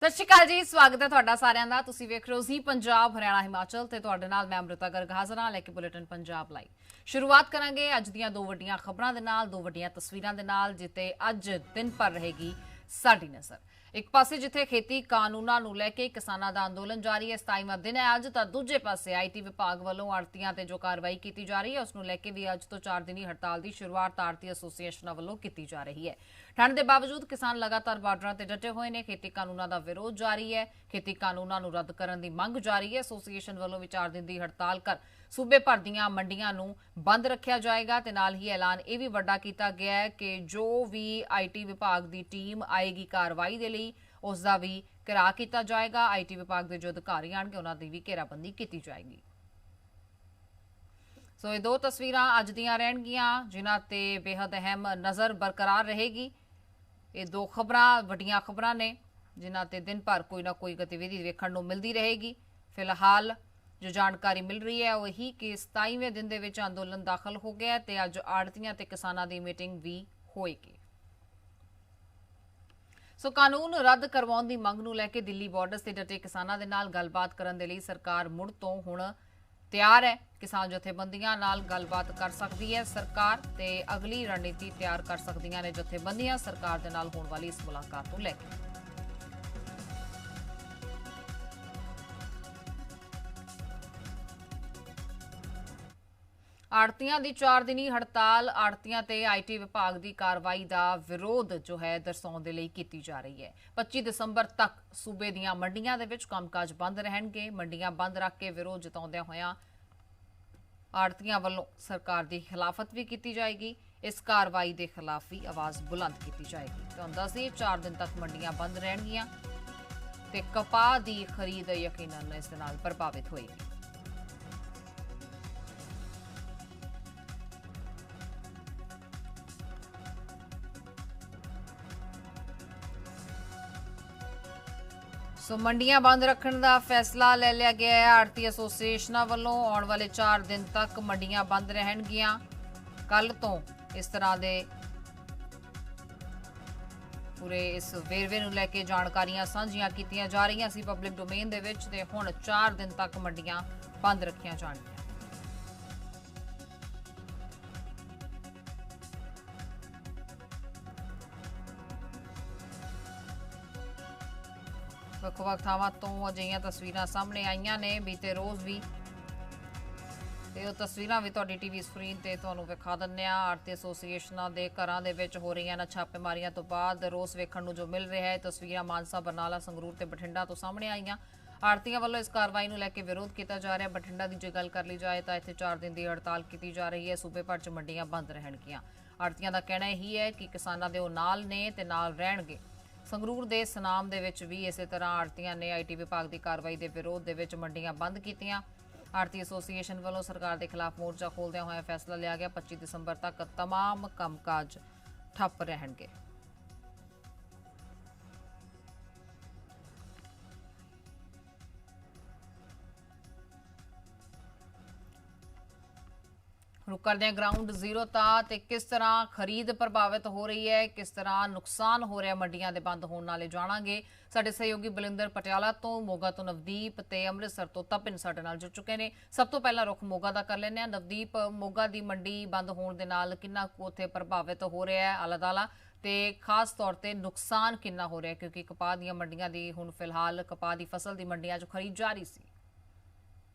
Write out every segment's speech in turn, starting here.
ਸਤਿ ਸ਼੍ਰੀ ਅਕਾਲ ਜੀ, ਸਵਾਗਤ ਹੈ ਤੁਹਾਡਾ ਸਾਰਿਆਂ ਦਾ। ਤੁਸੀਂ ਵੇਖ ਰਹੇ ਹੋ ਜੀ ਪੰਜਾਬ ਹਰਿਆਣਾ ਹਿਮਾਚਲ ਤੇ ਤੁਹਾਡੇ ਨਾਲ ਮੈਂ ਅਮ੍ਰਿਤਾ ਗਰਗ ਹਾਜ਼ਰ ਹਾਂ ਲੈ ਕੇ ਬੁਲੇਟਿਨ ਪੰਜਾਬ ਲਾਈਵ। ਸ਼ੁਰੂਆਤ ਕਰਾਂਗੇ ਅੱਜ ਦੀਆਂ ਦੋ ਵੱਡੀਆਂ ਖਬਰਾਂ ਦੇ ਨਾਲ, ਦੋ ਵੱਡੀਆਂ ਤਸਵੀਰਾਂ ਦੇ ਨਾਲ, ਜਿੱਤੇ ਅੱਜ ਦਿਨ ਭਰ ਰਹੇਗੀ ਸਾਡੀ ਨਜ਼ਰ। ਇੱਕ ਪਾਸੇ ਜਿੱਥੇ ਖੇਤੀ ਕਾਨੂੰਨਾਂ ਨੂੰ ਲੈ ਕੇ ਕਿਸਾਨਾਂ ਦਾ ਅੰਦੋਲਨ ਜਾਰੀ ਹੈ, 27ਵਾਂ ਦਿਨ ਹੈ ਅੱਜ, ਤਾਂ ਦੂਜੇ ਪਾਸੇ ਆਈਟੀ ਵਿਭਾਗ ਵੱਲੋਂ ਆੜ੍ਹਤੀਆਂ ਤੇ ਜੋ ਕਾਰਵਾਈ ਕੀਤੀ ਜਾ ਰਹੀ ਹੈ ਉਸ ਨੂੰ ਲੈ ਕੇ ਵੀ ਅੱਜ ਤੋਂ 4 ਦਿਨੀ ਹੜਤਾਲ ਦੀ ਸ਼ੁਰੂਆਤ ਆੜ੍ਹਤੀ ਐਸੋਸੀਏਸ਼ਨਾਂ ਵੱਲੋਂ ਕੀਤੀ ਜਾ ਰਹੀ ਹੈ। ਠੰਡ ਦੇ ਬਾਵਜੂਦ ਕਿਸਾਨ ਲਗਾਤਾਰ ਬਾਰਡਰਾਂ ਤੇ ਡਟੇ ਹੋਏ ਨੇ। ਖੇਤੀ ਕਾਨੂੰਨਾਂ ਦਾ ਵਿਰੋਧ ਜਾਰੀ ਹੈ, ਖੇਤੀ ਕਾਨੂੰਨਾਂ ਨੂੰ ਰੱਦ ਕਰਨ ਦੀ ਮੰਗ ਜਾਰੀ ਹੈ। ਐਸੋਸੀਏਸ਼ਨ ਵੱਲੋਂ ਵੀ 4 ਦਿਨ ਦੀ ਹੜਤਾਲ ਕਰ ਸੂਬੇ ਭਰ ਦੀਆਂ ਮੰਡੀਆਂ ਨੂੰ ਬੰਦ ਰੱਖਿਆ ਜਾਏਗਾ ਤੇ ਨਾਲ ਹੀ ਐਲਾਨ ਇਹ ਵੀ ਵੱਡਾ ਕੀਤਾ ਗਿਆ ਹੈ ਕਿ ਜੋ ਵੀ ਆਈਟੀ ਵਿਭਾਗ ਦੀ ਟੀਮ ਆਏਗੀ ਕਾਰਵਾਈ ਦੇ ਲਈ ਉਸ ਦਾ ਵੀ ਘਿਰਾਅ ਕੀਤਾ ਜਾਏਗਾ। ਆਈਟੀ ਵਿਭਾਗ ਦੇ ਜੋ ਅਧਿਕਾਰੀ ਆਣਗੇ ਉਹਨਾਂ ਦੀ ਵੀ ਘੇਰਾਬੰਦੀ ਕੀਤੀ ਜਾਏਗੀ। ਸੋ ਇਹ ਦੋ ਤਸਵੀਰਾਂ ਅੱਜ ਦੀਆਂ ਰਹਿਣਗੀਆਂ ਜਿਨ੍ਹਾਂ ਤੇ ਬੇहद ਅਹਿਮ ਨਜ਼ਰ ਬਰਕਰਾਰ ਰਹੇਗੀ। ਇਹ ਦੋ ਖਬਰਾਂ ਵੱਡੀਆਂ ਖਬਰਾਂ ਨੇ ਜਿਨ੍ਹਾਂ ਤੇ ਦਿਨ ਭਰ ਕੋਈ ਨਾ ਕੋਈ ਗਤੀਵਿਧੀ ਵੇਖਣ ਨੂੰ ਮਿਲਦੀ ਰਹੇਗੀ। ਫਿਲਹਾਲ ਜੋ ਜਾਣਕਾਰੀ ਮਿਲ ਰਹੀ ਹੈ ਉਹ ਇਹੀ ਕਿ 27ਵੇਂ ਦਿਨ ਦੇ ਵਿੱਚ ਅੰਦੋਲਨ ਦਾਖਲ ਹੋ ਗਿਆ ਤੇ ਅੱਜ ਆੜ੍ਹਤੀਆਂ ਤੇ ਕਿਸਾਨਾਂ ਦੀ ਮੀਟਿੰਗ ਵੀ ਹੋਏਗੀ। ਸੋ ਕਾਨੂੰਨ ਰੱਦ ਕਰਵਾਉਣ ਦੀ ਮੰਗ ਨੂੰ ਲੈ ਕੇ ਦਿੱਲੀ ਬਾਰਡਰ ਤੇ ਡਟੇ ਕਿਸਾਨਾਂ ਦੇ ਨਾਲ ਗੱਲਬਾਤ ਕਰਨ ਦੇ ਲਈ ਸਰਕਾਰ ਮੁੜ ਤੋਂ ਹੁਣ ਤਿਆਰ ਹੈ। ਕਿਸਾਨ ਜਥੇਬੰਦੀਆਂ ਨਾਲ ਗੱਲਬਾਤ ਕਰ ਸਕਦੀ ਹੈ ਸਰਕਾਰ ਤੇ ਅਗਲੀ ਰਣਨੀਤੀ ਤਿਆਰ ਕਰ ਸਕਦੀਆਂ ਨੇ ਜਥੇਬੰਦੀਆਂ ਸਰਕਾਰ ਦੇ ਨਾਲ ਹੋਣ ਵਾਲੀ ਇਸ ਮੁਲਾਕਾਤ ਨੂੰ ਲੈ ਕੇ। ਆੜ੍ਹਤੀਆਂ ਦੀ 4 ਦਿਨੀ ਹੜਤਾਲ ਆੜ੍ਹਤੀਆਂ ਤੇ ਆਈਟੀ ਵਿਭਾਗ ਦੀ ਕਾਰਵਾਈ ਦਾ ਵਿਰੋਧ ਜੋ ਹੈ ਦਰਸਾਉਣ ਦੇ ਲਈ ਕੀਤੀ ਜਾ ਰਹੀ ਹੈ। 25 ਦਸੰਬਰ ਤੱਕ ਸੂਬੇ ਦੀਆਂ ਮੰਡੀਆਂ ਦੇ ਵਿੱਚ ਕੰਮਕਾਜ ਬੰਦ ਰਹਿਣਗੇ। ਮੰਡੀਆਂ ਬੰਦ ਰੱਖ ਕੇ ਵਿਰੋਧ ਜਤਾਉਂਦਿਆਂ ਹੋਇਆਂ ਆੜ੍ਹਤੀਆਂ ਵੱਲੋਂ ਸਰਕਾਰ ਦੀ ਖਿਲਾਫਤ ਵੀ ਕੀਤੀ ਜਾਏਗੀ। ਇਸ ਕਾਰਵਾਈ ਦੇ ਖਿਲਾਫ ਵੀ ਆਵਾਜ਼ ਬੁਲੰਦ ਕੀਤੀ ਜਾਏਗੀ। ਤੁਹਾਨੂੰ ਦੱਸ ਦਈਏ 4 ਦਿਨ ਤੱਕ ਮੰਡੀਆਂ ਬੰਦ ਰਹਿਣਗੀਆਂ ਤੇ ਕਪਾਹ ਦੀ ਖਰੀਦ ਯਕੀਨਨ ਇਸ ਦੇ ਨਾਲ ਪ੍ਰਭਾਵਿਤ ਹੋਏਗੀ। ਸੋ ਮੰਡੀਆਂ ਬੰਦ ਰੱਖਣ ਦਾ ਫੈਸਲਾ ਲੈ ਲਿਆ ਗਿਆ ਹੈ ਆੜ੍ਹਤੀ ਐਸੋਸੀਏਸ਼ਨਾਂ ਵੱਲੋਂ। ਆਉਣ ਵਾਲੇ 4 ਦਿਨ ਤੱਕ ਮੰਡੀਆਂ ਬੰਦ ਰਹਿਣਗੀਆਂ। ਕੱਲ ਤੋਂ ਇਸ ਤਰ੍ਹਾਂ ਦੇ ਪੂਰੇ ਇਸ ਵੇਰਵੇ ਨੂੰ ਲੈ ਕੇ ਜਾਣਕਾਰੀਆਂ ਸਾਂਝੀਆਂ ਕੀਤੀਆਂ ਜਾ ਰਹੀਆਂ ਸੀ ਪਬਲਿਕ ਡੋਮੇਨ ਦੇ ਵਿੱਚ ਤੇ ਹੁਣ 4 ਦਿਨ ਤੱਕ ਮੰਡੀਆਂ ਬੰਦ ਰੱਖੀਆਂ ਜਾਣਗੀਆਂ। ਵੱਖ-ਵੱਖ ਥਾਵਾਂ ਤੋਂ ਅਜਿਹੀਆਂ ਤਸਵੀਰਾਂ ਸਾਹਮਣੇ ਆਈਆਂ ਨੇ ਬੀਤੇ ਰੋਜ਼ ਵੀ ਤੇ ਉਹ ਤਸਵੀਰਾਂ ਵੀ ਤੁਹਾਡੀ ਟੀਵੀ ਸਕਰੀਨ ਤੇ ਤੁਹਾਨੂੰ ਵਿਖਾ ਦਿੰਦੇ ਆ। ਆੜ੍ਹਤੀ ਐਸੋਸੀਏਸ਼ਨਾਂ ਦੇ ਘਰਾਂ ਦੇ ਵਿੱਚ ਹੋ ਰਹੀਆਂ ਨਾ ਛਾਪੇਮਾਰੀਆਂ ਤੋਂ ਬਾਅਦ ਰੋਸ ਵੇਖਣ ਨੂੰ ਜੋ ਮਿਲ ਰਿਹਾ ਹੈ। ਤਸਵੀਰਾਂ ਮਾਨਸਾ, ਬਰਨਾਲਾ, ਸੰਗਰੂਰ ਤੇ ਬਠਿੰਡਾ ਤੋਂ ਸਾਹਮਣੇ ਆਈਆਂ। ਆੜ੍ਹਤੀਆਂ ਵੱਲੋਂ ਇਸ ਕਾਰਵਾਈ ਨੂੰ ਲੈ ਕੇ ਵਿਰੋਧ ਕੀਤਾ ਜਾ ਰਿਹਾ। ਬਠਿੰਡਾ ਦੀ ਜੇ ਗੱਲ ਕਰ ਲਈ ਜਾਏ ਤਾਂ ਇੱਥੇ 4 ਦਿਨ ਦੀ ਹੜਤਾਲ ਕੀਤੀ ਜਾ ਰਹੀ ਹੈ। ਸੂਬੇ ਭਰ 'ਚ ਮੰਡੀਆਂ ਬੰਦ ਰਹਿਣਗੀਆਂ। ਆੜ੍ਹਤੀਆਂ ਦਾ ਕਹਿਣਾ ਇਹੀ ਹੈ ਕਿ ਕਿਸਾਨਾਂ ਦੇ ਉਹ ਨਾਲ ਨੇ ਤੇ ਨਾਲ ਰਹਿਣਗੇ। ਸੰਗਰੂਰ ਦੇ ਸਨਾਮ ਦੇ ਵਿੱਚ ਵੀ ਇਸੇ ਤਰ੍ਹਾਂ ਆੜ੍ਹਤੀਆਂ ਨੇ ਆਈਟੀ ਵਿਭਾਗ ਦੀ ਕਾਰਵਾਈ ਦੇ ਵਿਰੋਧ ਦੇ ਵਿੱਚ ਮੰਡੀਆਂ ਬੰਦ ਕੀਤੀਆਂ। ਆੜ੍ਹਤੀ ਐਸੋਸੀਏਸ਼ਨ ਵੱਲੋਂ ਸਰਕਾਰ ਦੇ ਖਿਲਾਫ ਮੋਰਚਾ ਖੋਲ੍ਹਦਿਆਂ ਹੋਇਆ ਫੈਸਲਾ ਲਿਆ ਗਿਆ। 25 ਦਸੰਬਰ ਤੱਕ ਤਮਾਮ ਕੰਮਕਾਜ ਠੱਪ ਰਹਿਣਗੇ। रुक करते हैं ग्राउंड जीरो ते किस तरह खरीद प्रभावित हो रही है, किस तरह नुकसान हो रहा है मंडियां दे बंद होने नाले जाणांगे। साडे सहयोगी बलिंदर पटियाला तो, मोगा तो नवदीप ते अमृतसर तो तपिन साडे नाल जुड़ चुके हैं। सब तो पहला रुख मोगा दा कर लैंदे हां। नवदीप, मोगा दी मंडी बंद होने दे नाल किन्ना कुछ उत्थे प्रभावित हो रहा है आला दाला ते खास तौर ते नुकसान किन्ना हो रहा है, क्योंकि कपाह दी मंडियां दी हुण फिलहाल कपाह दी फसल दी मंडियां च खरीद जारी सी।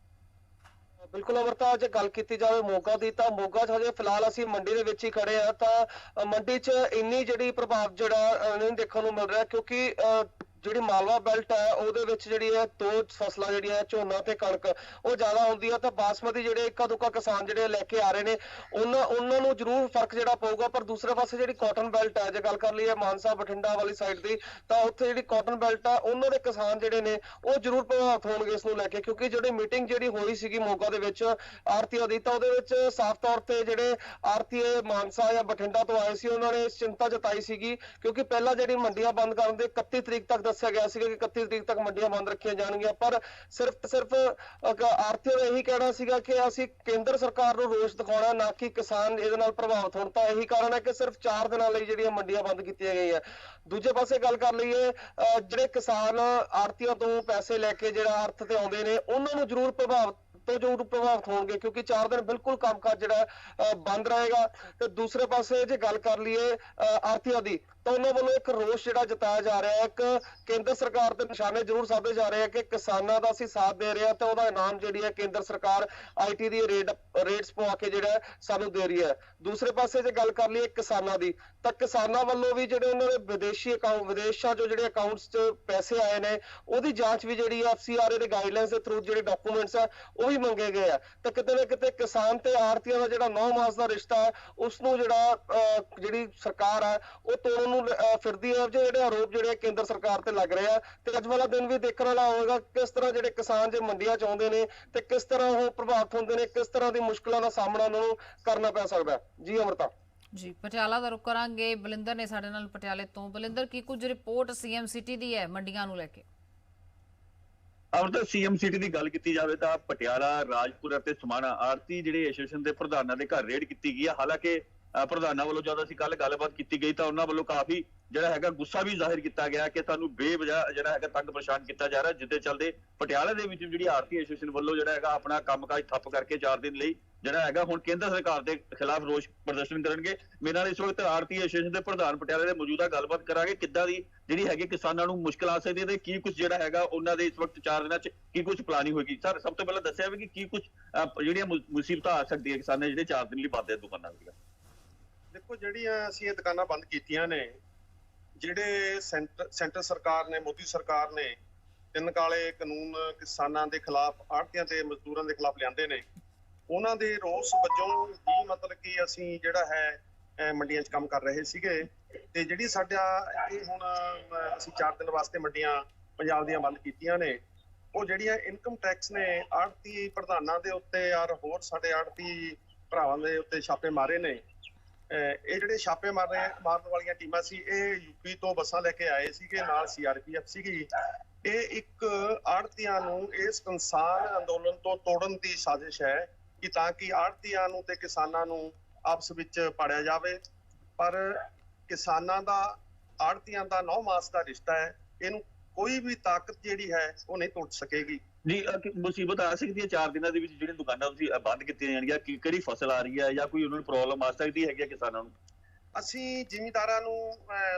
बिल्कुल अमृता, जे गल की जाए मोगा की तो मोगा च हजे फिलहाल असीं मंडी दे विच ही खड़े आ तो मंडी च इन्नी जिहड़ी प्रभाव जिहड़ा नहीं देखने को मिल रहा, क्योंकि ਜਿਹੜੀ ਮਾਲਵਾ ਬੈਲਟ ਹੈ ਉਹਦੇ ਵਿੱਚ ਜਿਹੜੀ ਹੈ ਦੋ ਫਸਲਾਂ ਜਿਹੜੀਆਂ ਝੋਨਾ ਤੇ ਕਣਕ ਉਹ ਜ਼ਿਆਦਾ ਹੁੰਦੀ ਹੈ ਤਾਂ ਬਾਸਮਤੀ ਜਿਹੜੇ ਇੱਕਾ ਦੁੱਕਾ ਕਿਸਾਨ ਜਿਹੜੇ ਲੈ ਕੇ ਆ ਰਹੇ ਨੇ ਉਹਨਾਂ ਨੂੰ ਜ਼ਰੂਰ ਫਰਕ ਜਿਹੜਾ ਪਊਗਾ। ਪਰ ਦੂਸਰੇ ਪਾਸੇ ਜਿਹੜੀ ਕਾਟਨ ਬੈਲਟ ਹੈ, ਜੇ ਗੱਲ ਕਰ ਲਈਏ ਮਾਨਸਾ ਬਠਿੰਡਾ ਵਾਲੀ ਸਾਈਡ ਦੀ, ਤਾਂ ਉੱਥੇ ਜਿਹੜੀ ਕਾਟਨ ਬੈਲਟ ਆ ਉਹਨਾਂ ਦੇ ਕਿਸਾਨ ਜਿਹੜੇ ਨੇ ਉਹ ਜ਼ਰੂਰ ਪ੍ਰਭਾਵਿਤ ਹੋਣਗੇ ਇਸ ਨੂੰ ਲੈ ਕੇ, ਕਿਉਂਕਿ ਜਿਹੜੀ ਮੀਟਿੰਗ ਜਿਹੜੀ ਹੋਈ ਸੀਗੀ ਮੋਗਾ ਦੇ ਵਿੱਚ ਆੜ੍ਹਤੀਆਂ ਦੀ, ਤਾਂ ਉਹਦੇ ਵਿੱਚ ਸਾਫ਼ ਤੌਰ ਤੇ ਜਿਹੜੇ ਆੜ੍ਹਤੀਏ ਮਾਨਸਾ ਜਾਂ ਬਠਿੰਡਾ ਤੋਂ ਆਏ ਸੀ ਉਹਨਾਂ ਨੇ ਇਸ ਚਿੰਤਾ ਜਤਾਈ ਸੀਗੀ, ਕਿਉਂਕਿ ਪਹਿਲਾਂ ਜਿਹੜੀ ਮੰਡੀਆਂ ਬੰਦ ਕਰਨ ਦੇ 31 ਤਰੀਕ ਤੱਕ ਦੱਸਿਆ ਗਿਆ ਸੀ ਕਿ 31 ਤਰੀਕ ਤੱਕ ਮੰਡੀਆਂ ਬੰਦ ਰੱਖੀਆਂ ਜਾਣਗੀਆਂ, ਪਰ ਸਿਰਫ ਆੜ੍ਹਤੀਆਂ ਦਾ ਇਹੀ ਕਹਿਣਾ ਸੀਗਾ ਕਿ ਅਸੀਂ ਕੇਂਦਰ ਸਰਕਾਰ ਨੂੰ ਰੋਸ ਦਿਖਾਉਣਾ, ਨਾ ਕਿ ਕਿਸਾਨ ਇਹਦੇ ਨਾਲ ਪ੍ਰਭਾਵਿਤ ਹੋਣ। ਤਾਂ ਇਹੀ ਕਾਰਨ ਹੈ ਕਿ ਸਿਰਫ 4 ਦਿਨਾਂ ਲਈ ਜਿਹੜੀਆਂ ਮੰਡੀਆਂ ਬੰਦ ਕੀਤੀਆਂ ਗਈਆਂ। ਦੂਜੇ ਪਾਸੇ ਗੱਲ ਕਰ ਲਈਏ, ਜਿਹੜੇ ਕਿਸਾਨ ਆੜ੍ਹਤੀਆਂ ਤੋਂ ਪੈਸੇ ਲੈ ਕੇ ਜਿਹੜਾ ਅਰਥ ਤੇ ਆਉਂਦੇ ਨੇ, ਉਹਨਾਂ ਨੂੰ ਜ਼ਰੂਰ ਪ੍ਰਭਾਵਿਤ ਹੋਣਗੇ, ਕਿਉਂਕਿ 4 ਦਿਨ ਬਿਲਕੁਲ ਕੰਮਕਾਜ ਜਿਹੜਾ ਬੰਦ ਰਹੇਗਾ। ਤੇ ਦੂਸਰੇ ਪਾਸੇ ਜੇ ਗੱਲ ਕਰ ਲਈਏ ਆੜ੍ਹਤੀਆਂ ਦੀ, ਤਾਂ ਉਹਨਾਂ ਵੱਲੋਂ ਇੱਕ ਰੋਸ ਜਿਹੜਾ ਜਤਾਇਆ ਜਾ ਰਿਹਾ ਹੈ, ਇੱਕ ਕੇਂਦਰ ਸਰਕਾਰ ਦੇ ਨਿਸ਼ਾਨੇ ਜ਼ਰੂਰ ਸਾਧੇ ਜਾ ਰਹੇ ਆ ਕਿ ਕਿਸਾਨਾਂ ਦਾ ਅਸੀਂ ਸਾਥ ਦੇ ਰਹੇ ਹਾਂ ਤੇ ਉਹਦਾ ਇਨਾਮ ਜਿਹੜੀ ਹੈ ਕੇਂਦਰ ਸਰਕਾਰ IT ਦੀ ਰੇਟਸ ਪਵਾ ਕੇ ਜਿਹੜਾ ਸਾਨੂੰ ਦੇ ਰਹੀ ਹੈ। ਦੂਸਰੇ ਪਾਸੇ ਜੇ ਗੱਲ ਕਰ ਲਈਏ ਕਿਸਾਨਾਂ ਦੀ, ਤਾਂ ਕਿਸਾਨਾਂ ਵੱਲੋਂ ਵੀ ਜਿਹੜੇ ਉਹਨਾਂ ਦੇ ਵਿਦੇਸ਼ਾਂ ਚੋਂ ਜਿਹੜੇ ਅਕਾਊਂਟਸ 'ਚ ਪੈਸੇ ਆਏ ਨੇ, ਉਹਦੀ ਜਾਂਚ ਵੀ ਜਿਹੜੀ FCRA ਦੇ ਗਾਈਡਲਾਈਨਸ ਦੇ ਥਰੂ ਜਿਹੜੇ ਡਾਕੂਮੈਂਟਸ ਆ ਉਹ ਵੀ ਮੰਗੇ ਗਏ ਆ। ਤਾਂ ਕਿਤੇ ਨਾ ਕਿਤੇ ਕਿਸਾਨ ਤੇ ਆੜ੍ਹਤੀਆਂ ਦਾ ਜਿਹੜਾ 9 ਮਾਸ ਦਾ ਰਿਸ਼ਤਾ ਹੈ, ਉਸ ਨੂੰ ਜਿਹੜੀ ਸਰਕਾਰ ਹੈ ਉਹ ਤੋੜਨ ਨੂੰ ਫਿਰਦੀ ਹੈ। ਜਿਹੜੇ ਆਰੋਪ ਜਿਹੜੇ ਕੇਂਦਰ ਸਰਕਾਰ ਤੇ ਲੱਗ ਰਹੇ ਆ, ਤੇ ਅੱਜ ਵਾਲਾ ਦਿਨ ਵੀ ਦੇਖਣ ਵਾਲਾ ਹੋਵੇਗਾ ਕਿਸ ਤਰ੍ਹਾਂ ਜਿਹੜੇ ਕਿਸਾਨ ਜੇ ਮੰਡੀਆਂ 'ਚ ਆਉਂਦੇ ਨੇ ਤੇ ਕਿਸ ਤਰ੍ਹਾਂ ਉਹ ਪ੍ਰਭਾਵਿਤ ਹੁੰਦੇ ਨੇ, ਕਿਸ ਤਰ੍ਹਾਂ ਦੀ ਮੁਸ਼ਕਲਾਂ ਦਾ ਸਾਹਮਣਾ ਉਹਨਾਂ ਨੂੰ ਕਰਨਾ ਪੈ ਸਕਦਾ। ਜੀ ਅਮ੍ਰਿਤਾ ਜੀ, ਪਟਿਆਲਾ ਦਾ ਰੁਖ ਕਰਾਂਗੇ। ਬਲਿੰਦਰ ਨੇ ਸਾਡੇ ਨਾਲ ਪਟਿਆਲੇ ਤੋਂ। ਬਲਿੰਦਰ, ਕੀ ਕੁਝ ਰਿਪੋਰਟ CM ਸਿਟੀ ਦੀ ਹੈ ਮੰਡੀਆਂ ਨੂੰ ਲੈ ਕੇ? ਅਮਰਤਾ, CM ਸਿਟੀ ਦੀ ਗੱਲ ਕੀਤੀ ਜਾਵੇ ਤਾਂ ਪਟਿਆਲਾ, ਰਾਜਪੁਰ ਅਤੇ ਸਮਾਣਾ ਆੜਤੀ ਜਿਹੜੇ ਐਸੋਸੀਏਸ਼ਨ ਦੇ ਪ੍ਰਧਾਨਾਂ ਦੇ ਘਰ ਰੇਡ ਕੀਤੀ ਗਈ ਹੈ। ਹਾਲਾਂਕਿ ਪ੍ਰਧਾਨਾਂ ਵੱਲੋਂ ਜਦ ਅਸੀਂ ਕੱਲ ਗੱਲਬਾਤ ਕੀਤੀ ਗਈ ਤਾਂ ਉਹਨਾਂ ਵੱਲੋਂ ਕਾਫੀ ਜਿਹੜਾ ਹੈਗਾ ਗੁੱਸਾ ਵੀ ਜ਼ਾਹਿਰ ਕੀਤਾ ਗਿਆ ਕਿ ਸਾਨੂੰ ਬੇਵਜ੍ਹਾ ਜਿਹੜਾ ਹੈਗਾ ਤੰਗ ਪਰੇਸ਼ਾਨ ਕੀਤਾ ਜਾ ਰਿਹਾ, ਜਿੱਦੇ ਚੱਲਦੇ ਪਟਿਆਲਾ ਦੇ ਵਿੱਚ ਜਿਹੜੀ ਆੜਤੀ ਐਸੋਸੀਏਸ਼ਨ ਵੱਲੋਂ ਜਿਹੜਾ ਹੈਗਾ ਆਪਣਾ ਕੰਮਕਾਜ ਠੱਪ ਕਰਕੇ 4 ਦਿਨ ਲਈ ਜਿਹੜਾ ਹੈਗਾ ਹੁਣ ਕੇਂਦਰ ਸਰਕਾਰ ਦੇ ਖਿਲਾਫ ਰੋਸ ਪ੍ਰਦਰਸ਼ਨ ਕਰਨਗੇ। ਮੇਰੇ ਨਾਲ ਇਸ ਵਕਤ ਆੜਤੀ ਐਸੋਸੀਏਸ਼ਨ ਦੇ ਪ੍ਰਧਾਨ ਪਟਿਆਲੇ ਦੇ ਮੌਜੂਦਾ ਗੱਲਬਾਤ ਕਰਾਂਗੇ ਕਿੱਦਾਂ ਦੀ ਜਿਹੜੀ ਹੈਗੀ ਕਿਸਾਨਾਂ ਨੂੰ ਮੁਸ਼ਕਲ ਆ ਸਕਦੀ ਹੈ ਤੇ ਕੀ ਕੁਝ ਜਿਹੜਾ ਹੈਗਾ ਉਹਨਾਂ ਦੇ ਇਸ ਵਕਤ 4 ਦਿਨਾਂ 'ਚ ਕੀ ਕੁਝ ਪਲਾਨਿੰਗ ਹੋਏਗੀ। ਸਰ, ਸਭ ਤੋਂ ਪਹਿਲਾਂ ਦੱਸਿਆ ਵੀ ਕਿ ਕੀ ਕੁਝ ਜਿਹੜੀਆਂ ਮੁਸੀਬਤਾਂ ਆ ਸਕਦੀਆਂ ਕਿਸਾਨਾਂ ਜਿਹੜੇ 4 ਦਿਨ ਲਈ ਬੰਦ ਹੈ ਦੁਕਾਨਾਂ ਦੀਆਂ। ਦੇਖੋ, ਜਿਹੜੀਆਂ ਅਸੀਂ ਇਹ ਦੁਕਾਨਾਂ ਬੰਦ ਕੀਤੀਆਂ ਨੇ, ਜਿਹੜੇ ਸੈਂਟਰ ਸਰਕਾਰ ਨੇ, ਮੋਦੀ ਸਰਕਾਰ ਨੇ 3 ਕਾਲੇ ਕਾਨੂੰਨ ਕਿਸਾਨਾਂ ਦੇ ਖਿਲਾਫ, ਆੜ੍ਹਤੀਆਂ ਤੇ ਮਜ਼ਦੂਰਾਂ ਦੇ ਖਿਲਾਫ ਲਿਆਂਦੇ ਨੇ, ਉਹਨਾਂ ਦੇ ਰੋਸ ਵਜੋਂ ਹੀ ਮਤਲਬ ਕਿ ਅਸੀਂ ਜਿਹੜਾ ਹੈ ਮੰਡੀਆਂ 'ਚ ਕੰਮ ਕਰ ਰਹੇ ਸੀਗੇ। ਤੇ ਜਿਹੜੀ ਸਾਡਾ ਇਹ ਹੁਣ ਅਸੀਂ 4 ਦਿਨ ਵਾਸਤੇ ਮੰਡੀਆਂ ਪੰਜਾਬ ਦੀਆਂ ਬੰਦ ਕੀਤੀਆਂ ਨੇ, ਉਹ ਜਿਹੜੀਆਂ ਇਨਕਮ ਟੈਕਸ ਨੇ ਆੜ੍ਹਤੀ ਪ੍ਰਧਾਨਾਂ ਦੇ ਉੱਤੇ ਔਰ ਹੋਰ ਸਾਡੇ ਆੜ੍ਹਤੀ ਭਰਾਵਾਂ ਦੇ ਉੱਤੇ ਛਾਪੇ ਮਾਰੇ ਨੇ। ਇਹ ਜਿਹੜੇ ਛਾਪੇ ਮਾਰਨ ਵਾਲੀਆਂ ਟੀਮਾਂ ਸੀ, ਇਹ UP ਤੋਂ ਬੱਸਾਂ ਲੈ ਕੇ ਆਏ ਸੀਗੇ, ਨਾਲ CRPF ਸੀਗੀ। ਇਹ ਇੱਕ ਆੜ੍ਹਤੀਆਂ ਨੂੰ ਇਸ ਕਿਸਾਨ ਅੰਦੋਲਨ ਤੋਂ ਤੋੜਨ ਦੀ ਸਾਜ਼ਿਸ਼ ਹੈ ਕਿ ਤਾਂ ਕਿ ਆੜ੍ਹਤੀਆਂ ਨੂੰ ਤੇ ਕਿਸਾਨਾਂ ਨੂੰ ਆਪਸ ਵਿੱਚ ਪਾੜਿਆ ਜਾਵੇ। ਪਰ ਕਿਸਾਨਾਂ ਦਾ ਆੜ੍ਹਤੀਆਂ ਦਾ 9 ਮਾਸ ਦਾ ਰਿਸ਼ਤਾ ਹੈ, ਇਹਨੂੰ ਕੋਈ ਵੀ ਤਾਕਤ ਜਿਹੜੀ ਹੈ ਉਹ ਨਹੀਂ ਤੋੜ ਸਕੇਗੀ। ਜੀ, ਮੁਸੀਬਤ ਆ ਸਕਦੀ ਹੈ 4 ਦਿਨਾਂ ਦੇ ਵਿੱਚ ਜਿਹੜੀਆਂ ਦੁਕਾਨਾਂ ਤੁਸੀਂ ਬੰਦ ਕੀਤੀਆਂ ਜਾਣਗੀਆਂ, ਕਿਹੜੀ ਫਸਲ ਆ ਰਹੀ ਹੈ ਜਾਂ ਕੋਈ ਉਹਨਾਂ ਨੂੰ ਪ੍ਰੋਬਲਮ ਆ ਸਕਦੀ ਹੈਗੀ ਕਿਸਾਨਾਂ ਨੂੰ? ਅਸੀਂ ਜ਼ਿਮੀਂਦਾਰਾਂ ਨੂੰ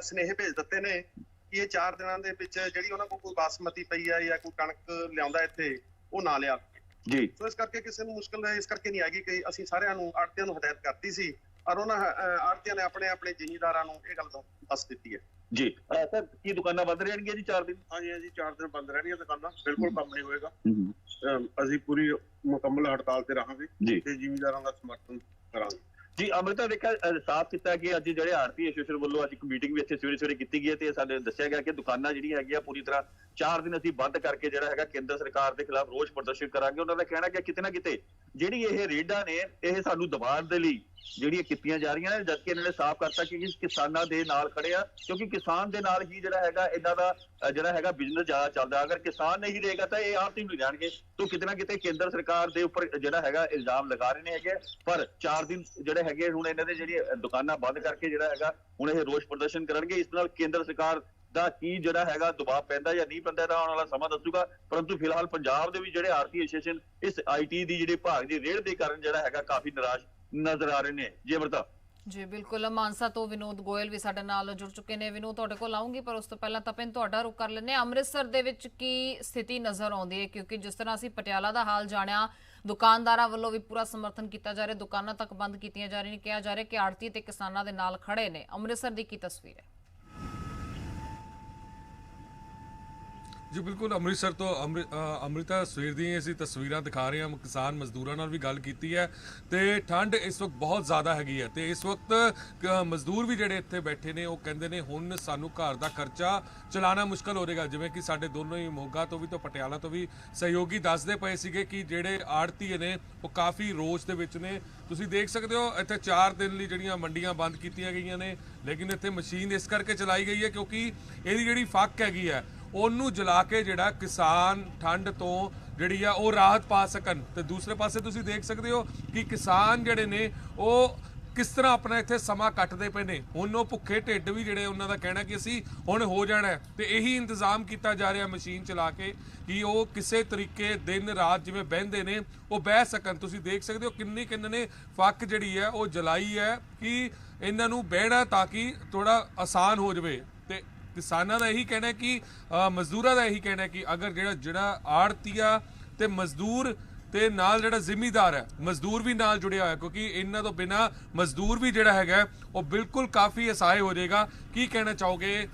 ਸੁਨੇਹੇ ਭੇਜ ਦਿੱਤੇ ਨੇ ਕਿ ਇਹ 4 ਦਿਨਾਂ ਦੇ ਵਿੱਚ ਜਿਹੜੀ ਉਹਨਾਂ ਕੋਲ ਕੋਈ ਬਾਸਮਤੀ ਪਈ ਆ ਜਾਂ ਕੋਈ ਕਣਕ ਲਿਆਉਂਦਾ ਇੱਥੇ, ਉਹ ਨਾ ਲਿਆ ਜੀ। ਸੋ ਇਸ ਕਰਕੇ ਕਿਸੇ ਨੂੰ ਮੁਸ਼ਕਲ ਇਸ ਕਰਕੇ ਨਹੀਂ ਆਏਗੀ ਕਿ ਅਸੀਂ ਸਾਰਿਆਂ ਨੂੰ ਆੜ੍ਹਤੀਆਂ ਨੂੰ ਹਦਾਇਤ ਕਰਤੀ ਸੀ ਔਰ ਉਹਨਾਂ ਆੜ੍ਹਤੀਆਂ ਨੇ ਆਪਣੇ ਜ਼ਿਮੀਂਦਾਰਾਂ ਨੂੰ ਇਹ ਗੱਲ ਦੱਸ ਦਿੱਤੀ ਹੈ। ਜੀ ਸਰ, ਕੀ ਦੁਕਾਨਾਂ ਬੰਦ ਰਹਿਣਗੀਆਂ ਜੀ 4 ਦਿਨ? ਹਾਂਜੀ, 4 ਦਿਨ ਬੰਦ ਰਹਿਣਗੀਆਂ ਦੁਕਾਨਾਂ, ਬਿਲਕੁਲ ਕੰਮ ਨਹੀਂ ਹੋਏਗਾ। ਅਸੀਂ ਪੂਰੀ ਮੁਕੰਮਲ ਹੜਤਾਲ ਤੇ ਰਹਾਂਗੇ ਤੇ ਜ਼ਿਮੀਂਦਾਰਾਂ ਦਾ ਸਮਰਥਨ ਕਰਾਂਗੇ। ਜੀ, ਅੰਮ੍ਰਿਤਾ ਦੇਖਿਆ ਸਾਫ਼ ਕੀਤਾ ਕਿ ਅੱਜ ਜਿਹੜੇ ਆੜਤੀ ਐਸੋਸੀਏਸ਼ਨ ਵੱਲੋਂ ਅੱਜ ਇੱਕ ਮੀਟਿੰਗ ਵੀ ਇੱਥੇ ਸਵੇਰੇ ਕੀਤੀ ਗਈ ਹੈ ਤੇ ਸਾਡੇ ਦੱਸਿਆ ਗਿਆ ਕਿ ਦੁਕਾਨਾਂ ਜਿਹੜੀਆਂ ਹੈਗੀਆਂ ਪੂਰੀ ਤਰ੍ਹਾਂ 4 ਦਿਨ ਅਸੀਂ ਬੰਦ ਕਰਕੇ ਜਿਹੜਾ ਹੈਗਾ ਕੇਂਦਰ ਸਰਕਾਰ ਦੇ ਖਿਲਾਫ ਰੋਸ ਪ੍ਰਦਰਸ਼ਨ ਕਰਾਂਗੇ। ਉਹਨਾਂ ਦਾ ਕਹਿਣਾ ਕਿ ਕਿਤੇ ਨਾ ਕਿਤੇ ਜਿਹੜੀ ਇਹ ਰੇਡਾਂ ਨੇ ਇਹ ਸਾਨੂੰ ਦਬਾਉਣ ਦੇ ਲਈ ਜਿਹੜੀਆਂ ਕੀਤੀਆਂ ਜਾ ਰਹੀਆਂ ਨੇ, ਜਦਕਿ ਇਹਨਾਂ ਨੇ ਸਾਫ਼ ਕਰਤਾ ਕਿ ਕਿਸਾਨਾਂ ਦੇ ਨਾਲ ਖੜੇ ਆ, ਕਿਉਂਕਿ ਕਿਸਾਨ ਦੇ ਨਾਲ ਹੀ ਜਿਹੜਾ ਹੈਗਾ ਇਹਨਾਂ ਦਾ ਜਿਹੜਾ ਹੈਗਾ ਬਿਜ਼ਨਸ ਜ਼ਿਆਦਾ ਚੱਲਦਾ। ਅਗਰ ਕਿਸਾਨ ਨਹੀਂ ਰਹੇਗਾ ਤਾਂ ਇਹ ਆੜ੍ਹਤੀ ਨਹੀਂ ਰਹਿਣਗੇ। ਤਾਂ ਕਿਤੇ ਨਾ ਕਿਤੇ ਕੇਂਦਰ ਸਰਕਾਰ ਦੇ ਉੱਪਰ ਜਿਹੜਾ ਹੈਗਾ ਇਲਜ਼ਾਮ ਲਗਾ ਰਹੇ ਨੇ ਹੈਗੇ। ਪਰ 4 ਦਿਨ ਜਿਹੜੇ ਹੈਗੇ ਹੁਣ ਇਹਨਾਂ ਦੇ ਜਿਹੜੀ ਦੁਕਾਨਾਂ ਬੰਦ ਕਰਕੇ ਜਿਹੜਾ ਹੈਗਾ ਹੁਣ ਇਹ ਰੋਸ ਪ੍ਰਦਰਸ਼ਨ ਕਰਨਗੇ। ਇਸ ਨਾਲ ਕੇਂਦਰ ਸਰਕਾਰ ਦਾ ਕੀ ਜਿਹੜਾ ਹੈਗਾ ਦਬਾਅ ਪੈਂਦਾ ਜਾਂ ਨਹੀਂ ਪੈਂਦਾ ਤਾਂ ਆਉਣ ਵਾਲਾ ਸਮਾਂ ਦੱਸੂਗਾ। ਪਰੰਤੂ ਫਿਲਹਾਲ ਪੰਜਾਬ ਦੇ ਵਿੱਚ ਜਿਹੜੇ ਆੜ੍ਹਤੀ ਐਸੋਸੀਏਸ਼ਨ ਇਸ IT ਦੀ ਜਿਹੜੇ ਭਾਗ ਦੀ ਰੇਡ ਦੇ ਕਾਰਨ ਜਿਹੜਾ ਹੈਗਾ ਕਾਫੀ ਨਿਰਾਸ਼ ਨਜ਼ਰ ਆ ਰਹੇ ਨੇ। ਜੀ ਅਮ੍ਰਿਤਾ। ਜੀ ਬਿਲਕੁਲ, ਮਾਨਸਾ ਤੋਂ ਵਿਨੋਦ ਗੋਇਲ ਵੀ ਸਾਡੇ ਨਾਲ ਜੁੜ ਚੁੱਕੇ ਨੇ। ਵਿਨੋਦ, ਤੁਹਾਡੇ ਕੋਲ ਆਉਂਗੀ ਪਰ ਉਸ ਤੋਂ ਪਹਿਲਾਂ ਤਪਿੰਦਰ ਤੁਹਾਡਾ ਰੁਖ ਕਰ ਲੈਂਦੇ ਹਾਂ। ਅੰਮ੍ਰਿਤਸਰ ਦੇ ਵਿੱਚ ਕੀ ਸਥਿਤੀ ਨਜ਼ਰ ਆਉਂਦੀ ਹੈ? ਕਿਉਂਕਿ ਜਿਸ ਤਰ੍ਹਾਂ ਅਸੀਂ ਪਟਿਆਲਾ ਦਾ ਹਾਲ ਜਾਣਿਆ, ਦੁਕਾਨਦਾਰਾਂ ਵੱਲੋਂ ਵੀ ਪੂਰਾ ਸਮਰਥਨ ਕੀਤਾ ਜਾ ਰਿਹਾ, ਦੁਕਾਨਾਂ ਤੱਕ ਬੰਦ ਕੀਤੀਆਂ ਜਾ ਰਹੀਆਂ, ਕਿਹਾ ਜਾ ਰਿਹਾ ਕਿ ਆੜ੍ਹਤੀ ਤੇ ਕਿਸਾਨਾਂ ਦੇ ਨਾਲ ਖੜੇ ਨੇ। ਅੰਮ੍ਰਿਤਸਰ ਦੀ ਕੀ ਤਸਵੀਰ ਹੈ? ਜੀ ਬਿਲਕੁਲ, ਅੰਮ੍ਰਿਤਸਰ ਤੋਂ ਅੰਮ੍ਰਿਤਾ ਸਵੇਰ ਦੀਆਂ ਅਸੀਂ ਤਸਵੀਰਾਂ ਦਿਖਾ ਰਹੇ ਹਾਂ। ਕਿਸਾਨ ਮਜ਼ਦੂਰਾਂ ਨਾਲ ਵੀ ਗੱਲ ਕੀਤੀ ਹੈ ਤੇ ਠੰਡ ਇਸ ਵਕਤ ਬਹੁਤ ਜ਼ਿਆਦਾ ਹੈਗੀ ਹੈ ਤੇ ਇਸ ਵਕਤ ਮਜ਼ਦੂਰ ਵੀ ਜਿਹੜੇ ਇੱਥੇ ਬੈਠੇ ਨੇ ਉਹ ਕਹਿੰਦੇ ਨੇ ਹੁਣ ਸਾਨੂੰ ਘਰ ਦਾ ਖਰਚਾ ਚਲਾਉਣਾ ਮੁਸ਼ਕਲ ਹੋ ਜਾਏਗਾ। ਜਿਵੇਂ ਕਿ ਸਾਡੇ ਦੋਨੋਂ ਹੀ ਮੋਗਾ ਤੋਂ ਵੀ ਤੇ ਪਟਿਆਲਾ ਤੋਂ ਵੀ ਸਹਿਯੋਗੀ ਦੱਸਦੇ ਪਏ ਸੀਗੇ ਕਿ ਜਿਹੜੇ ਆੜ੍ਹਤੀ ਨੇ ਉਹ ਕਾਫੀ ਰੋਸ ਦੇ ਵਿੱਚ ਨੇ। ਤੁਸੀਂ ਦੇਖ ਸਕਦੇ ਹੋ ਇੱਥੇ 4 ਦਿਨ ਲਈ ਜਿਹੜੀਆਂ ਮੰਡੀਆਂ ਬੰਦ ਕੀਤੀਆਂ ਗਈਆਂ ਨੇ, ਲੇਕਿਨ ਇੱਥੇ ਮਸ਼ੀਨ ਇਸ ਕਰਕੇ ਚਲਾਈ ਗਈ ਹੈ ਕਿਉਂਕਿ ਇਹਦੀ ਜਿਹੜੀ ਫੱਕ ਹੈਗੀ ਹੈ ਉਹਨੂੰ ਜਲਾ ਕੇ ਜਿਹੜਾ ਕਿਸਾਨ ਠੰਡ ਤੋਂ ਜਿਹੜੀ ਆ ਉਹ ਰਾਹਤ ਪਾ ਸਕਣ। ਤੇ ਦੂਸਰੇ ਪਾਸੇ ਤੁਸੀਂ ਦੇਖ ਸਕਦੇ ਹੋ ਕਿ ਕਿਸਾਨ ਜਿਹੜੇ ਨੇ ਉਹ ਕਿਸ ਤਰ੍ਹਾਂ ਆਪਣਾ ਇੱਥੇ ਸਮਾਂ ਕੱਟਦੇ ਪਏ ਨੇ। ਹੁਣ ਉਹ ਭੁੱਖੇ ਢਿੱਡ ਵੀ ਜਿਹੜੇ ਉਹਨਾਂ ਦਾ ਕਹਿਣਾ ਕਿ ਅਸੀਂ ਹੁਣ ਹੋ ਜਾਣਾ ਹੈ, ਤੇ ਇਹੀ ਇੰਤਜ਼ਾਮ ਕੀਤਾ ਜਾ ਰਿਹਾ ਮਸ਼ੀਨ ਚਲਾ ਕੇ ਕਿ ਉਹ ਕਿਸੇ ਤਰੀਕੇ ਦਿਨ ਰਾਤ ਜਿਵੇਂ ਬਹਿੰਦੇ ਨੇ ਉਹ ਬਹਿ ਸਕਣ। ਤੁਸੀਂ ਦੇਖ ਸਕਦੇ ਹੋ ਕਿੰਨੇ ਨੇ ਫੱਕ ਜਿਹੜੀ ਹੈ ਉਹ ਜਲਾਈ ਹੈ ਕਿ ਇਹਨਾਂ ਨੂੰ ਬਹਿਣਾ ਤਾਂ ਕਿ ਥੋੜਾ ਆਸਾਨ ਹੋ ਜਾਵੇ। ਤੇ ਕਿਸਾਨਾਂ ਦਾ ਇਹੀ ਕਹਿਣਾ ਕਿ ਮਜ਼ਦੂਰਾਂ ਦਾ ਇਹੀ ਕਹਿਣਾ ਕਿ ਅਗਰ ਜਿਹੜਾ ਆੜਤੀਆ ਤੇ ਮਜ਼ਦੂਰ ਤੇ ਨਾਲ ਜਿਹੜਾ ਜ਼ਿਮੀਦਾਰ ਹੈ, ਮਜ਼ਦੂਰ ਵੀ ਨਾਲ ਜੁੜਿਆ ਹੋਇਆ, ਕਿਉਂਕਿ ਇਹਨਾਂ ਤੋਂ ਬਿਨਾ ਮਜ਼ਦੂਰ ਵੀ ਜਿਹੜਾ ਹੈਗਾ ਉਹ ਬਿਲਕੁਲ ਕਾਫੀ ਅਸਹਾय ਹੋ ਜਾਏਗਾ। ਕੀ ਕਹਿਣਾ ਚਾਹੋਗੇ?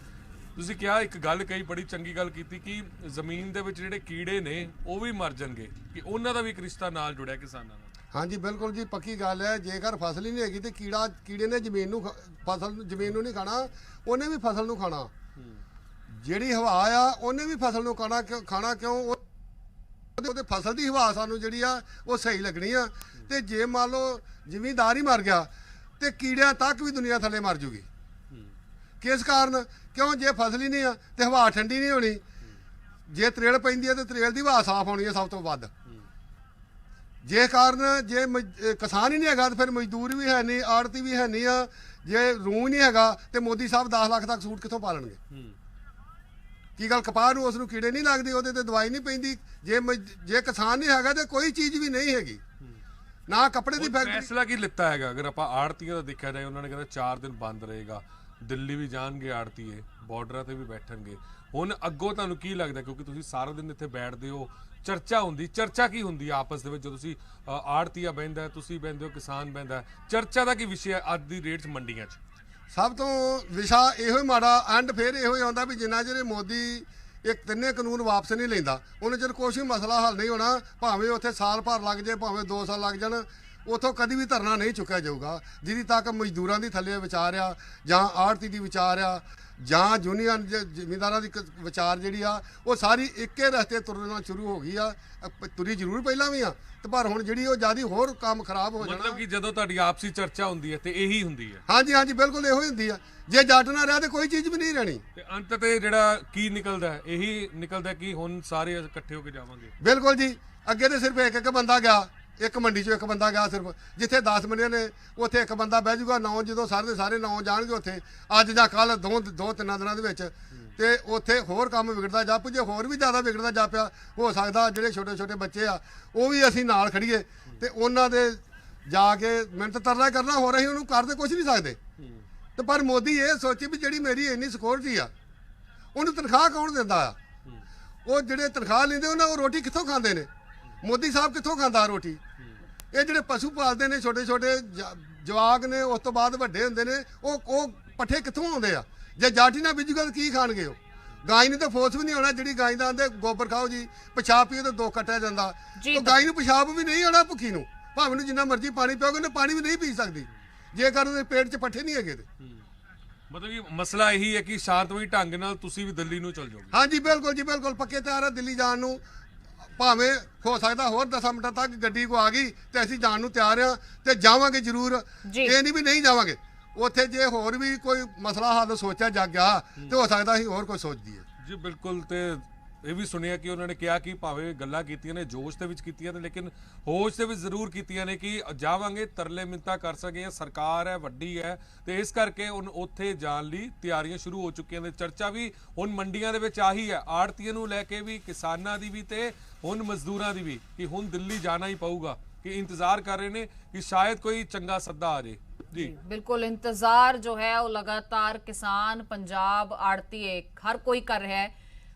ਤੁਸੀਂ ਕਿਹਾ ਇੱਕ ਗੱਲ ਕਹੀ, ਬੜੀ ਚੰਗੀ ਗੱਲ ਕੀਤੀ ਕਿ ਜ਼ਮੀਨ ਦੇ ਵਿੱਚ ਜਿਹੜੇ ਕੀੜੇ ਨੇ ਉਹ ਵੀ ਮਰ ਜਾਣਗੇ, ਕਿ ਉਹਨਾਂ ਦਾ ਵੀ ਇੱਕ ਰਿਸ਼ਤਾ ਨਾਲ ਜੁੜਿਆ ਕਿਸਾਨਾਂ ਨਾਲ। ਹਾਂਜੀ ਬਿਲਕੁਲ ਜੀ, ਪੱਕੀ ਗੱਲ ਹੈ। ਜੇਕਰ ਫਸਲ ਹੀ ਨਹੀਂ ਹੈਗੀ ਤੇ ਕੀੜੇ ਨੇ ਜ਼ਮੀਨ ਨੂੰ ਜ਼ਮੀਨ ਨੂੰ ਨਹੀਂ ਖਾਣਾ, ਉਹਨੇ ਵੀ ਫਸਲ ਨੂੰ ਖਾਣਾ। ਜਿਹੜੀ ਹਵਾ ਆ ਉਹਨੇ ਵੀ ਫਸਲ ਨੂੰ ਖਾਣਾ ਕਿਉਂ? ਉਹਦੇ ਫਸਲ ਦੀ ਹਵਾ ਸਾਨੂੰ ਜਿਹੜੀ ਆ ਉਹ ਸਹੀ ਲੱਗਣੀ ਆ। ਤੇ ਜੇ ਮੰਨ ਲਓ ਜ਼ਿਮੀਂਦਾਰ ਹੀ ਮਰ ਗਿਆ ਤੇ ਕੀੜਿਆਂ ਤੱਕ ਵੀ ਦੁਨੀਆ ਥੱਲੇ ਮਰ ਜੂਗੀ। ਕਿਸ ਕਾਰਨ? ਕਿਉਂ? ਜੇ ਫਸਲ ਹੀ ਨਹੀਂ ਆ ਤੇ ਹਵਾ ਠੰਡੀ ਨਹੀਂ ਹੋਣੀ। ਜੇ ਤਰੇਲ ਪੈਂਦੀ ਹੈ ਤੇ ਤਰੇਲ ਦੀ ਹਵਾ ਸਾਫ਼ ਹੋਣੀ ਹੈ ਸਭ ਤੋਂ ਵੱਧ। ਜੇ ਕਾਰਨ ਜੇ ਕਿਸਾਨ ਹੀ ਨਹੀਂ ਹੈਗਾ ਤੇ ਫਿਰ ਮਜ਼ਦੂਰ ਵੀ ਹੈ ਨਹੀਂ, ਆੜਤੀ ਵੀ ਹੈ ਨਹੀਂ ਆ। ਜੇ ਰੂੰ ਨਹੀਂ ਹੈਗਾ ਤੇ ਮੋਦੀ ਸਾਹਿਬ 10 ਲੱਖ ਤੱਕ ਸੂਟ ਕਿੱਥੋਂ ਪਾ ਲੈਣਗੇ? ਕੀ ਗੱਲ ਕਪਾਹ ਨੂੰ ਉਸ ਨੂੰ ਕੀੜੇ ਨਹੀਂ ਲੱਗਦੇ, ਉਹਦੇ ਤੇ ਦਵਾਈ ਨਹੀਂ ਪੈਂਦੀ? ਜੇ ਕਿਸਾਨ ਨਹੀਂ ਹੈਗਾ ਤੇ ਕੋਈ ਚੀਜ਼ ਵੀ ਨਹੀਂ ਹੈਗੀ, ਨਾ ਕੱਪੜੇ ਦੀ ਫੈਕਟਰੀ। ਫੈਸਲਾ ਕੀ ਲਿੱਤਾ ਹੈਗਾ? ਅਗਰ ਆਪਾਂ ਆੜਤੀਆਂ ਦਾ ਦੇਖਿਆ ਜਾਏ, ਉਹਨਾਂ ਨੇ ਕਹਿੰਦਾ 4 ਦਿਨ ਬੰਦ ਰਹੇਗਾ, ਦਿੱਲੀ ਵੀ ਜਾਣਗੇ ਆੜਤੀਏ, ਬਾਰਡਰਾਂ ਤੇ ਵੀ ਬੈਠਣਗੇ। ਹੁਣ ਅੱਗੋਂ ਤੁਹਾਨੂੰ ਕੀ ਲੱਗਦਾ? ਕਿਉਂਕਿ ਤੁਸੀਂ ਸਾਰਾ ਦਿਨ ਇੱਥੇ ਬੈਠਦੇ ਹੋ, ਚਰਚਾ ਕੀ ਹੁੰਦੀ ਹੈ ਆਪਸ ਦੇ ਵਿੱਚ? ਜਦੋਂ ਤੁਸੀਂ ਆੜਤੀਆ ਬਹਿੰਦਾ, ਤੁਸੀਂ ਬਹਿੰਦੇ ਹੋ, ਕਿਸਾਨ ਬਹਿੰਦਾ, ਚਰਚਾ ਦਾ ਕੀ ਵਿਸ਼ਾ ਅੱਜ ਦੀ ਰੇਟ 'ਚ ਮੰਡੀਆਂ 'ਚ? ਸਭ ਤੋਂ ਵਿਸ਼ਾ ਇਹੋ ਹੀ ਮਾੜਾ ਐਂਡ ਫਿਰ ਇਹੋ ਹੀ ਆਉਂਦਾ ਵੀ ਜਿੰਨਾ ਚਿਰ ਮੋਦੀ ਇਹ ਤਿੰਨੇ ਕਾਨੂੰਨ ਵਾਪਸ ਨਹੀਂ ਲੈਂਦਾ ਉਹਨਾਂ ਚਿਰ ਕੋਈ ਵੀ ਮਸਲਾ ਹੱਲ ਨਹੀਂ ਹੋਣਾ। ਭਾਵੇਂ ਉੱਥੇ ਸਾਲ ਭਰ ਲੱਗ ਜਾਏ, ਭਾਵੇਂ 2 ਸਾਲ ਲੱਗ ਜਾਣ, ਉੱਥੋਂ ਕਦੀ ਵੀ ਧਰਨਾ ਨਹੀਂ ਚੁੱਕਿਆ ਜਾਊਗਾ। ਜਿਹਦੀ ਤੱਕ ਮਜ਼ਦੂਰਾਂ ਦੀ ਥੱਲੇ ਵਿਚਾਰ ਆ, ਜਾਂ ਆੜਤੀ ਦੀ ਵਿਚਾਰ ਆ, ਜਾਂ ਯੂਨੀਅਨ ਜ਼ਿਮੀਂਦਾਰਾਂ ਦੀ ਵਿਚਾਰ ਜਿਹੜੀ ਆ, ਉਹ ਸਾਰੀ ਇੱਕੇ ਰਸਤੇ ਤੁਰਨਾ ਸ਼ੁਰੂ ਹੋ ਗਈ ਆ। ਤੁਰੀ ਜ਼ਰੂਰ ਪਹਿਲਾਂ ਵੀ ਆ ਤੇ ਪਰ ਹੁਣ ਜਿਹੜੀ ਉਹ ਜ਼ਿਆਦਾ ਹੋਰ ਕੰਮ ਖਰਾਬ ਹੋ ਜਾਣਾ। ਮਤਲਬ ਕਿ ਜਦੋਂ ਤੁਹਾਡੀ ਆਪਸੀ ਚਰਚਾ ਹੁੰਦੀ ਹੈ ਤੇ ਇਹੀ ਹੁੰਦੀ ਹੈ? ਹਾਂਜੀ ਬਿਲਕੁਲ ਇਹੋ ਹੀ ਹੁੰਦੀ ਆ। ਜੇ ਜੱਟ ਨਾ ਰਿਹਾ ਤੇ ਕੋਈ ਚੀਜ਼ ਵੀ ਨਹੀਂ ਰਹਿਣੀ। ਤੇ ਅੰਤ ਤੇ ਜਿਹੜਾ ਕੀ ਨਿਕਲਦਾ, ਇਹੀ ਨਿਕਲਦਾ ਕਿ ਹੁਣ ਸਾਰੇ ਇਕੱਠੇ ਹੋ ਕੇ ਜਾਵਾਂਗੇ। ਬਿਲਕੁਲ ਜੀ। ਅੱਗੇ ਤੇ ਸਿਰਫ ਇੱਕ ਬੰਦਾ ਗਿਆ, ਇੱਕ ਮੰਡੀ 'ਚੋਂ ਇੱਕ ਬੰਦਾ ਗਿਆ ਸਿਰਫ। ਜਿੱਥੇ 10 ਮੰਡੀਆਂ ਨੇ ਉੱਥੇ ਇੱਕ ਬੰਦਾ ਬਹਿ ਜਾਊਗਾ। 9 ਜਦੋਂ ਸਾਰੇ ਦੇ ਸਾਰੇ 9 ਜਾਣਗੇ ਉੱਥੇ ਅੱਜ ਜਾਂ ਕੱਲ 2-3 ਦਿਨਾਂ ਦੇ ਵਿੱਚ, ਤੇ ਉੱਥੇ ਹੋਰ ਕੰਮ ਵਿਗੜਦਾ ਜਾਪੂ। ਜੇ ਹੋਰ ਵੀ ਜ਼ਿਆਦਾ ਵਿਗੜਦਾ ਜਾਪਿਆ, ਹੋ ਸਕਦਾ ਜਿਹੜੇ ਛੋਟੇ ਬੱਚੇ ਆ ਉਹ ਵੀ ਅਸੀਂ ਨਾਲ ਖੜੀਏ ਤੇ ਉਹਨਾਂ ਦੇ ਜਾ ਕੇ ਮਿਹਨਤ ਤਰਲਾ ਕਰਨਾ। ਹੋ ਰਹੀ ਉਹਨੂੰ ਕਰਦੇ ਕੁਝ ਨਹੀਂ ਸਕਦੇ। ਤੇ ਪਰ ਮੋਦੀ ਇਹ ਸੋਚੀ ਵੀ ਜਿਹੜੀ ਮੇਰੀ ਇੰਨੀ ਸਿਕਿਉਰਿਟੀ ਆ, ਉਹਨੂੰ ਤਨਖਾਹ ਕੌਣ ਦਿੰਦਾ ਆ? ਉਹ ਜਿਹੜੇ ਤਨਖਾਹ ਲੈਂਦੇ ਉਹਨਾਂ ਉਹ ਰੋਟੀ ਕਿੱਥੋਂ ਖਾਂਦੇ ਨੇ? ਮੋਦੀ ਸਾਹਿਬ ਕਿੱਥੋਂ ਖਾਂਦਾ ਰੋਟੀ? ਇਹ ਜਿਹੜੇ ਪਸ਼ੂ ਪਾਲਦੇ ਨੇ, ਛੋਟੇ ਜਵਾਕ ਨੇ, ਉਸ ਤੋਂ ਬਾਅਦ ਵੱਡੇ ਹੁੰਦੇ ਨੇ, ਉਹ ਪੱਠੇ ਕਿੱਥੋਂ ਆਉਂਦੇ ਆ? ਜੇ ਜਾਟੀ ਨਾ ਬੀਜੂਗਾ ਤਾਂ ਕੀ ਖਾਣਗੇ ਉਹ? ਗਾਈ ਨੂੰ ਤਾਂ ਫੋਰਸ ਵੀ ਨਹੀਂ ਹੋਣਾ। ਜਿਹੜੀ ਗਾਈ ਦਾ ਆਂਦੇ ਗੋਬਰ ਖਾਓ ਜੀ, ਪਿਸ਼ਾਬ ਪੀਓ ਤਾਂ 2 ਕੱਟਿਆ ਜਾਂਦਾ। ਉਹ ਗਾਈ ਨੂੰ ਪਿਸ਼ਾਬ ਵੀ ਨਹੀਂ ਆਉਣਾ ਭੁੱਖੀ ਨੂੰ, ਭਾਵੇਂ ਨੂੰ ਜਿੰਨਾ ਮਰਜ਼ੀ ਪਾਣੀ ਪਿਓਗੇ ਉਹਨੇ ਪਾਣੀ ਵੀ ਨਹੀਂ ਪੀ ਸਕਦੀ ਜੇਕਰ ਉਹਦੇ ਪੇਟ 'ਚ ਪੱਠੇ ਨਹੀਂ ਹੈਗੇ ਤੇ। ਮਤਲਬ ਕਿ ਮਸਲਾ ਇਹੀ ਹੈ ਕਿ ਸ਼ਾਂਤਮਈ ਢੰਗ ਨਾਲ ਤੁਸੀਂ ਵੀ ਦਿੱਲੀ ਨੂੰ ਚੱਲ ਜਾਓਗੇ? ਹਾਂਜੀ ਬਿਲਕੁਲ ਜੀ ਬਿਲਕੁਲ, ਪੱਕੇ ਤਿਆਰ ਆ ਦਿੱਲੀ ਜਾਣ ਨੂੰ। ਭਾਵੇਂ ਹੋ ਸਕਦਾ ਹੋਰ 10 ਮਿੰਟਾਂ ਤੱਕ ਗੱਡੀ ਕੋ ਆ ਗਈ ਤੇ ਅਸੀਂ ਜਾਣ ਨੂੰ ਤਿਆਰ ਆ ਤੇ ਜਾਵਾਂਗੇ ਜ਼ਰੂਰ। ਇਹ ਨਹੀਂ ਵੀ ਨਹੀਂ ਜਾਵਾਂਗੇ। ਉੱਥੇ ਜੇ ਹੋਰ ਵੀ ਕੋਈ ਮਸਲਾ ਹੱਲ ਸੋਚਿਆ ਜਾ ਗਿਆ ਤੇ ਹੋ ਸਕਦਾ ਅਸੀਂ ਹੋਰ ਕੁਝ ਸੋਚ ਦਈਏ ਜੀ। ਬਿਲਕੁਲ। ਤੇ ਇਹ ਵੀ ਸੁਣਿਆ ਕਿ ਉਹਨਾਂ ਨੇ ਕਿਹਾ ਕਿ ਭਾਵੇਂ ਗੱਲਾਂ ਕੀਤੀਆਂ ਨੇ ਜੋਸ਼ ਦੇ ਵਿੱਚ ਕੀਤੀਆਂ ਨੇ, ਲੇਕਿਨ ਹੋਸ਼ ਦੇ ਵਿੱਚ ਜ਼ਰੂਰ ਕੀਤੀਆਂ ਨੇ ਕਿ ਜਾਵਾਂਗੇ, ਤਰਲੇ ਮਿੰਤਾ ਕਰ ਸਕੇ। ਸਰਕਾਰ ਹੈ, ਵੱਡੀ ਹੈ, ਤੇ ਇਸ ਕਰਕੇ ਉੱਥੇ ਜਾਣ ਲਈ ਤਿਆਰੀਆਂ ਸ਼ੁਰੂ ਹੋ ਚੁੱਕੀਆਂ ਨੇ। ਚਰਚਾ ਵੀ ਹੁਣ ਮੰਡੀਆਂ ਦੇ ਵਿੱਚ ਆਹੀ ਹੈ, ਆੜਤੀਆਂ ਨੂੰ ਲੈ ਕੇ ਵੀ, ਕਿਸਾਨਾਂ ਦੀ ਵੀ ਤੇ ਹੁਣ ਮਜ਼ਦੂਰਾਂ ਦੀ ਵੀ, ਕਿ ਹੁਣ ਦਿੱਲੀ ਜਾਣਾ ਹੀ ਪਊਗਾ। ਕਿ ਇੰਤਜ਼ਾਰ ਕਰ ਰਹੇ ਨੇ ਕਿ ਸ਼ਾਇਦ ਕੋਈ ਚੰਗਾ ਸੱਦਾ ਆ ਜਾਏ। जी बिल्कुल, इंतजार जो है वो लगातार किसान, पंजाब, आड़ती हर कोई कर रहा है।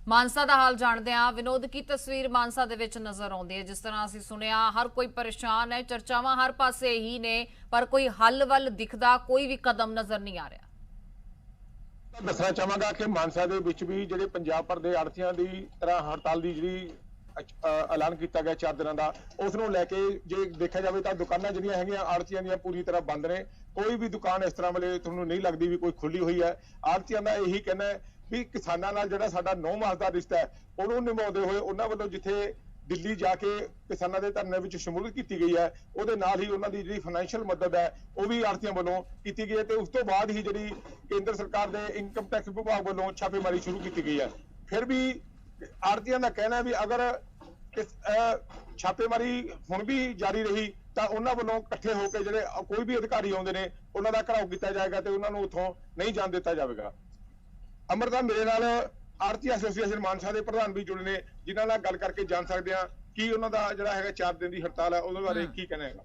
मानसा का हाल जानते हैं। विनोद की तस्वीर मानसा दे विच नजर आउंदी है। जिस तरह असीं सुनिया, हर कोई परेशान है, चर्चावां हर पासे ही ने, पर कोई हल वल दिखदा कोई भी कदम नजर नहीं आ रहा। दसना चाहांगा कि मानसा दे विच भी जिहड़े पंजाब भर दे आड़तियां दी तरह हड़ताल दी जिहड़ी ਐਲਾਨ ਕੀਤਾ ਗਿਆ 4 ਦਿਨਾਂ ਦਾ, ਉਸ ਨੂੰ ਲੈ ਕੇ ਜੇ ਦੇਖਿਆ ਜਾਵੇ ਤਾਂ ਦੁਕਾਨਾਂ ਜਿਹੜੀਆਂ ਹੈਗੀਆਂ ਆੜਤੀਆਂ ਦੀਆਂ ਪੂਰੀ ਤਰ੍ਹਾਂ ਬੰਦ ਨੇ। ਕੋਈ ਵੀ ਦੁਕਾਨ ਇਸ ਤਰ੍ਹਾਂ ਵਾਲੇ ਤੁਹਾਨੂੰ ਨਹੀਂ ਲੱਗਦੀ ਵੀ ਕੋਈ ਖੁੱਲੀ ਹੋਈ ਹੈ। ਆੜਤੀਆਂ ਦਾ ਇਹੀ ਕਹਿਣਾ ਹੈ ਵੀ ਕਿਸਾਨਾਂ ਨਾਲ ਜਿਹੜਾ ਸਾਡਾ 9 ਮਾਸ ਦਾ ਰਿਸ਼ਤਾ ਹੈ ਉਹਨੂੰ ਨਿਭਾਉਂਦੇ ਹੋਏ ਉਹਨਾਂ ਵੱਲੋਂ ਜਿੱਥੇ ਦਿੱਲੀ ਜਾ ਕੇ ਕਿਸਾਨਾਂ ਦੇ ਧਰਨੇ ਵਿੱਚ ਸ਼ਮੂਲੀਅਤ ਕੀਤੀ ਗਈ ਹੈ, ਉਹਦੇ ਨਾਲ ਹੀ ਉਹਨਾਂ ਦੀ ਜਿਹੜੀ ਫਾਈਨੈਂਸ਼ੀਅਲ ਮਦਦ ਹੈ ਉਹ ਵੀ ਆੜਤੀਆਂ ਵੱਲੋਂ ਕੀਤੀ ਗਈ ਹੈ। ਤੇ ਉਸ ਤੋਂ ਬਾਅਦ ਹੀ ਜਿਹੜੀ ਕੇਂਦਰ ਸਰਕਾਰ ਦੇ ਇਨਕਮ ਟੈਕਸ ਵਿਭਾਗ ਵੱਲੋਂ ਛਾਪੇਮਾਰੀ ਸ਼ੁਰੂ ਕੀਤੀ ਗਈ ਹੈ। ਫਿਰ ਵੀ ਆੜਤੀਆਂ ਦਾ ਕਹਿਣਾ ਵੀ ਅਗਰ ਛਾਪੇਮਾਰੀ ਹੁਣ ਵੀ ਜਾਰੀ ਰਹੀ ਤਾਂ ਉਹਨਾਂ ਵੱਲੋਂ ਇਕੱਠੇ ਹੋ ਕੇ ਜਿਹੜੇ ਕੋਈ ਵੀ ਅਧਿਕਾਰੀ ਆਉਂਦੇ ਨੇ ਉਹਨਾਂ ਦਾ ਘਿਰਾਓ ਕੀਤਾ ਜਾਏਗਾ ਤੇ ਉਹਨਾਂ ਨੂੰ ਉੱਥੋਂ ਨਹੀਂ ਜਾਣ ਦਿੱਤਾ ਜਾਵੇਗਾ। ਅੰਮ੍ਰਿਤਾ, ਮੇਰੇ ਨਾਲ ਆੜਤੀ ਐਸੋਸੀਏਸ਼ਨ ਮਾਨਸਾ ਦੇ ਪ੍ਰਧਾਨ ਵੀ ਜੁੜੇ ਨੇ, ਜਿਨ੍ਹਾਂ ਨਾਲ ਗੱਲ ਕਰਕੇ ਜਾਣ ਸਕਦੇ ਹਾਂ ਕਿ ਉਹਨਾਂ ਦਾ ਜਿਹੜਾ ਹੈਗਾ 4 ਦਿਨ ਦੀ ਹੜਤਾਲ ਹੈ ਉਹਦੇ ਬਾਰੇ ਕੀ ਕਹਿਣਾ ਹੈਗਾ।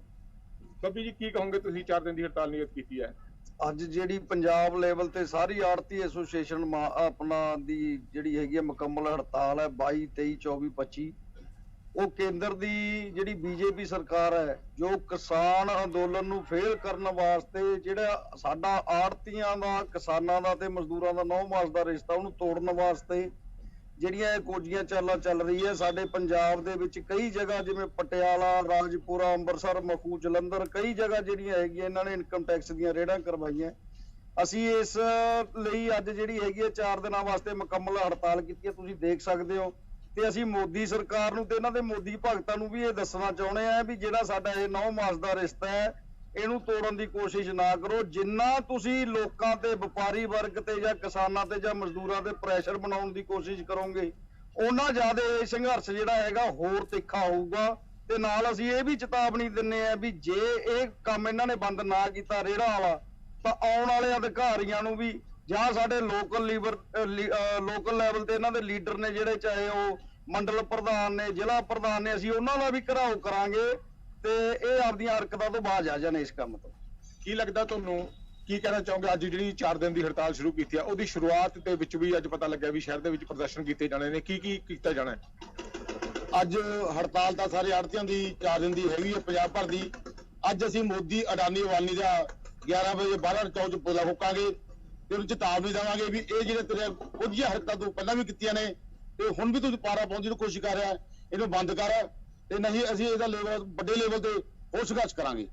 ਬੱਬੀ ਜੀ, ਕੀ ਕਹੋਗੇ ਤੁਸੀਂ 4 ਦਿਨ ਦੀ ਹੜਤਾਲ ਨਿਯਤ ਕੀਤੀ ਹੈ? ਅੱਜ ਜਿਹੜੀ ਪੰਜਾਬ ਲੈਵਲ ਤੇ ਸਾਰੀ ਆੜਤੀ ਐਸੋਸੀਏਸ਼ਨ ਆਪਣਾ ਦੀ ਜਿਹੜੀ ਹੈਗੀ ਹੈ ਮੁਕੰਮਲ ਹੜਤਾਲ ਹੈ 22, 23, 24, 25, ਉਹ ਕੇਂਦਰ ਦੀ ਜਿਹੜੀ ਬੀਜੇਪੀ ਸਰਕਾਰ ਹੈ ਜੋ ਕਿਸਾਨ ਅੰਦੋਲਨ ਨੂੰ ਫੇਲ ਕਰਨ ਵਾਸਤੇ, ਜਿਹੜਾ ਸਾਡਾ ਆੜਤੀਆਂ ਦਾ, ਕਿਸਾਨਾਂ ਦਾ ਤੇ ਮਜ਼ਦੂਰਾਂ ਦਾ 9 ਮਾਸ ਦਾ ਰਿਸ਼ਤਾ ਉਹਨੂੰ ਤੋੜਨ ਵਾਸਤੇ ਜਿਹੜੀਆਂ ਇਹ ਕੋਝੀਆਂ ਚਾਲਾਂ ਚੱਲ ਰਹੀ ਹੈ। ਸਾਡੇ ਪੰਜਾਬ ਦੇ ਵਿੱਚ ਕਈ ਜਗ੍ਹਾ ਜਿਵੇਂ ਪਟਿਆਲਾ, ਰਾਜਪੁਰਾ, ਅੰਮ੍ਰਿਤਸਰ, ਮਖੂ, ਜਲੰਧਰ, ਕਈ ਜਗ੍ਹਾ ਜਿਹੜੀਆਂ ਹੈਗੀਆਂ ਇਹਨਾਂ ਨੇ ਇਨਕਮ ਟੈਕਸ ਦੀਆਂ ਰੇਡਾਂ ਕਰਵਾਈਆਂ। ਅਸੀਂ ਇਸ ਲਈ ਅੱਜ ਜਿਹੜੀ ਹੈਗੀ ਹੈ 4 ਦਿਨਾਂ ਵਾਸਤੇ ਮੁਕੰਮਲ ਹੜਤਾਲ ਕੀਤੀ ਹੈ, ਤੁਸੀਂ ਦੇਖ ਸਕਦੇ ਹੋ। ਤੇ ਅਸੀਂ ਮੋਦੀ ਸਰਕਾਰ ਨੂੰ ਤੇ ਇਹਨਾਂ ਦੇ ਮੋਦੀ ਭਗਤਾਂ ਨੂੰ ਵੀ ਇਹ ਦੱਸਣਾ ਚਾਹੁੰਦੇ ਆ ਵੀ ਜਿਹੜਾ ਸਾਡਾ ਇਹ 9 ਮਾਸ ਦਾ ਰਿਸ਼ਤਾ ਹੈ ਇਹਨੂੰ ਤੋੜਨ ਦੀ ਕੋਸ਼ਿਸ਼ ਨਾ ਕਰੋ। ਜਿੰਨਾ ਤੁਸੀਂ ਲੋਕਾਂ ਤੇ, ਵਪਾਰੀ ਵਰਗ ਤੇ ਜਾਂ ਕਿਸਾਨਾਂ ਤੇ ਜਾਂ ਮਜ਼ਦੂਰਾਂ ਤੇ ਪ੍ਰੈਸ਼ਰ ਬਣਾਉਣ ਦੀ ਕੋਸ਼ਿਸ਼ ਕਰੋਗੇ, ਉਹਨਾਂ ਜ਼ਿਆਦਾ ਇਹ ਸੰਘਰਸ਼ ਜਿਹੜਾ ਹੈਗਾ ਹੋਰ ਤਿੱਖਾ ਹੋਊਗਾ। ਤੇ ਨਾਲ ਅਸੀਂ ਇਹ ਵੀ ਚੇਤਾਵਨੀ ਦਿੰਨੇ ਆ ਵੀ ਜੇ ਇਹ ਕੰਮ ਇਹਨਾਂ ਨੇ ਬੰਦ ਨਾ ਕੀਤਾ ਰੇਹੜਾਂ ਵਾਲਾ, ਤਾਂ ਆਉਣ ਵਾਲੇ ਅਧਿਕਾਰੀਆਂ ਨੂੰ ਵੀ ਜਾਂ ਸਾਡੇ ਲੋਕਲ ਲੈਵਲ ਤੇ ਇਹਨਾਂ ਦੇ ਲੀਡਰ ਨੇ ਜਿਹੜੇ, ਚਾਹੇ ਉਹ ਮੰਡਲ ਪ੍ਰਧਾਨ ਨੇ, ਜ਼ਿਲ੍ਹਾ ਪ੍ਰਧਾਨ ਨੇ, ਅਸੀਂ ਉਹਨਾਂ ਦਾ ਵੀ ਘਿਰਾਓ ਕਰਾਂਗੇ ਤੇ ਇਹ ਆਪਦੀਆਂ ਹਰਕਤਾਂ ਤੋਂ ਬਾਜ਼ ਆ ਜਾਣ ਇਸ ਕੰਮ ਤੋਂ। ਕੀ ਲੱਗਦਾ ਤੁਹਾਨੂੰ, ਕੀ ਕਹਿਣਾ ਚਾਹੋਗੇ? ਅੱਜ ਜਿਹੜੀ 4 ਦਿਨ ਦੀ ਹੜਤਾਲ ਸ਼ੁਰੂ ਕੀਤੀ ਹੈ ਉਹਦੀ ਸ਼ੁਰੂਆਤ ਦੇ ਵਿੱਚ ਵੀ ਅੱਜ ਪਤਾ ਲੱਗਿਆ ਵੀ ਸ਼ਹਿਰ ਦੇ ਵਿੱਚ ਪ੍ਰਦਰਸ਼ਨ ਕੀਤੇ ਜਾਣੇ ਨੇ, ਕੀ ਕੀ ਕੀਤਾ ਜਾਣਾ ਹੈ? ਅੱਜ ਹੜਤਾਲ ਤਾਂ ਸਾਰੇ ਆੜਤੀਆਂ ਦੀ 4 ਦਿਨ ਦੀ ਹੈਗੀ ਹੈ ਪੰਜਾਬ ਭਰ ਦੀ। ਅੱਜ ਅਸੀਂ ਮੋਦੀ, ਅਡਾਨੀ, ਅਵਾਨੀ ਦਾ 11 ਵਜੇ 12 ਚੌਕ ਪੁਤਲਾ ਫੂਕਾਂਗੇ ਤੇ ਉਹਨੂੰ ਚੇਤਾਵਨੀ ਦੇਵਾਂਗੇ ਵੀ ਇਹ ਜਿਹੜੇ ਤੇਰੇ ਕੁਝੀਆਂ ਹਰਕਤਾਂ ਤੋਂ ਪਹਿਲਾਂ ਵੀ ਕੀਤੀਆਂ ਨੇ ਤੇ ਹੁਣ ਵੀ ਤੂੰ ਪਾਰਾ ਪਾਉਣ ਦੀ ਕੋਸ਼ਿਸ਼ ਕਰ ਰਿਹਾ, ਇਹਨੂੰ ਬੰਦ ਕਰ, ਤੇ ਨਹੀਂ ਅਸੀਂ ਇਹਦਾ ਲੈਵਲ ਵੱਡੇ ਲੈਵਲ ਤੇ ਹੋਰ ਸੰਘਰਸ਼ ਕਰਾਂਗੇ।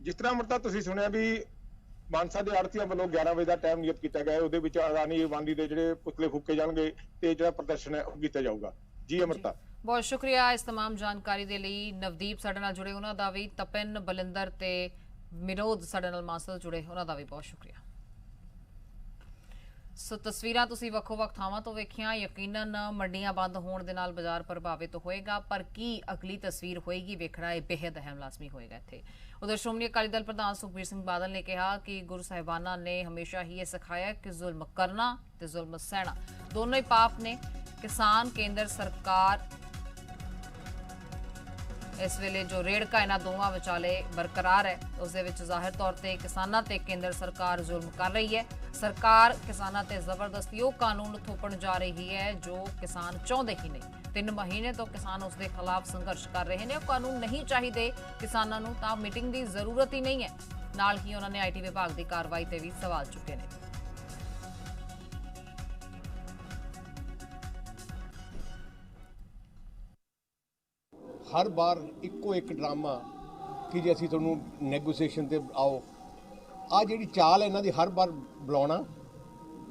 ਜਿਸ ਤਰ੍ਹਾਂ ਮਰਤਾ ਤੁਸੀਂ ਸੁਣਿਆ ਵੀ ਮਾਨਸਾ ਦੇ ਆੜਤੀਆਂ ਵੱਲੋਂ 11 ਵਜੇ ਦਾ ਟਾਈਮ ਨਿਯਤ ਕੀਤਾ ਗਿਆ ਹੈ, ਉਹਦੇ ਵਿੱਚ ਅਡਾਨੀ, ਅਵਾਨੀ ਦੇ ਜਿਹੜੇ ਪੁਤਲੇ ਫੂਕੇ ਜਾਣਗੇ ਤੇ ਜਿਹੜਾ ਪ੍ਰਦਰਸ਼ਨ ਹੈ ਉਹ ਕੀਤਾ ਜਾਊਗਾ। ਜੀ ਅਮਰਤਾ, ਬਹੁਤ ਸ਼ੁਕਰੀਆ ਇਸ तमाम ਜਾਣਕਾਰੀ ਦੇ ਲਈ। ਨਵਦੀਪ ਸਾਡੇ ਨਾਲ ਜੁੜੇ, ਉਹਨਾਂ ਦਾ ਵੀ, ਤਪਨ, ਬਲਿੰਦਰ ਤੇ ਵਿਨੋਦ ਸਾਡੇ ਨਾਲ ਮਾਨਸਾ ਤੋਂ ਜੁੜੇ, ਉਹਨਾਂ ਦਾ ਵੀ ਬਹੁਤ ਸ਼ੁਕਰੀਆ। ਸੋ ਤਸਵੀਰਾਂ ਤੁਸੀਂ ਵੱਖੋ-ਵੱਖ ਥਾਵਾਂ ਤੋਂ ਵੇਖੀਆਂ। ਯਕੀਨਨ ਮੰਡੀਆਂ ਬੰਦ ਹੋਣ ਦੇ ਨਾਲ ਬਾਜ਼ਾਰ ਪ੍ਰਭਾਵਿਤ ਹੋਏਗਾ, ਪਰ ਕੀ ਅਗਲੀ ਤਸਵੀਰ ਹੋਏਗੀ ਵੇਖਣਾ ਇਹ ਬੇहद ਅਹਿਮ ਲਾਜ਼ਮੀ ਹੋਏਗਾ ਇੱਥੇ। ਉਧਰ ਸ਼੍ਰੋਮਣੀ ਅਕਾਲੀ ਦਲ ਪ੍ਰਧਾਨ ਸੁਖਬੀਰ ਸਿੰਘ ਬਾਦਲ ਨੇ ਕਿਹਾ ਕਿ ਗੁਰੂ ਸਾਹਿਬਾਨਾਂ ਨੇ ਹਮੇਸ਼ਾ ਹੀ ਇਹ ਸਿਖਾਇਆ ਕਿ ਜ਼ੁਲਮ ਕਰਨਾ ਤੇ ਜ਼ੁਲਮ ਸਹਿਣਾ ਦੋਨੋਂ ਹੀ ਪਾਪ ਨੇ। ਕਿਸਾਨ ਕੇਂਦਰ ਸਰਕਾਰ ਇਸ ਵੇਲੇ ਜੋ ਰੇੜਕਾ ਇਹਨਾਂ ਦੋਵਾਂ ਵਿਚਾਲੇ ਬਰਕਰਾਰ ਹੈ, ਉਸ ਦੇ ਵਿੱਚ ਜ਼ਾਹਿਰ ਤੌਰ ਤੇ ਕਿਸਾਨਾਂ ਤੇ ਕੇਂਦਰ ਸਰਕਾਰ ਜ਼ੁਲਮ ਕਰ ਰਹੀ ਹੈ। ਸਰਕਾਰ ਕਿਸਾਨਾਂ ਤੇ ਜ਼ਬਰਦਸਤੀ ਉਹ ਕਾਨੂੰਨ ਥੋਪਣ ਜਾ ਰਹੀ ਹੈ ਜੋ ਕਿਸਾਨ ਚਾਹੁੰਦੇ ਹੀ ਨਹੀਂ। 3 ਮਹੀਨੇ ਤੋਂ ਕਿਸਾਨ ਉਸ ਦੇ ਖਿਲਾਫ ਸੰਘਰਸ਼ ਕਰ ਰਹੇ ਨੇ। ਉਹ ਕਾਨੂੰਨ ਨਹੀਂ ਚਾਹੀਦੇ ਕਿਸਾਨਾਂ ਨੂੰ ਤਾਂ ਮੀਟਿੰਗ ਦੀ ਜ਼ਰੂਰਤ ਹੀ ਨਹੀਂ ਹੈ। ਨਾਲ ਹੀ ਉਹਨਾਂ ਨੇ ਆਈਟੀ ਵਿਭਾਗ ਦੀ ਕਾਰਵਾਈ ਤੇ ਵੀ ਸਵਾਲ ਚੁੱਕੇ ਨੇ। ਹਰ ਵਾਰ ਇੱਕੋ ਇੱਕ ਡਰਾਮਾ ਕਿ ਜੇ ਅਸੀਂ ਤੁਹਾਨੂੰ ਨੈਗੋਸੀਏਸ਼ਨ ਤੇ ਆਓ, ਆ ਜਿਹੜੀ ਚਾਲ ਹੈ ਇਹਨਾਂ ਦੀ ਹਰ ਵਾਰ ਬੁਲਾਉਣਾ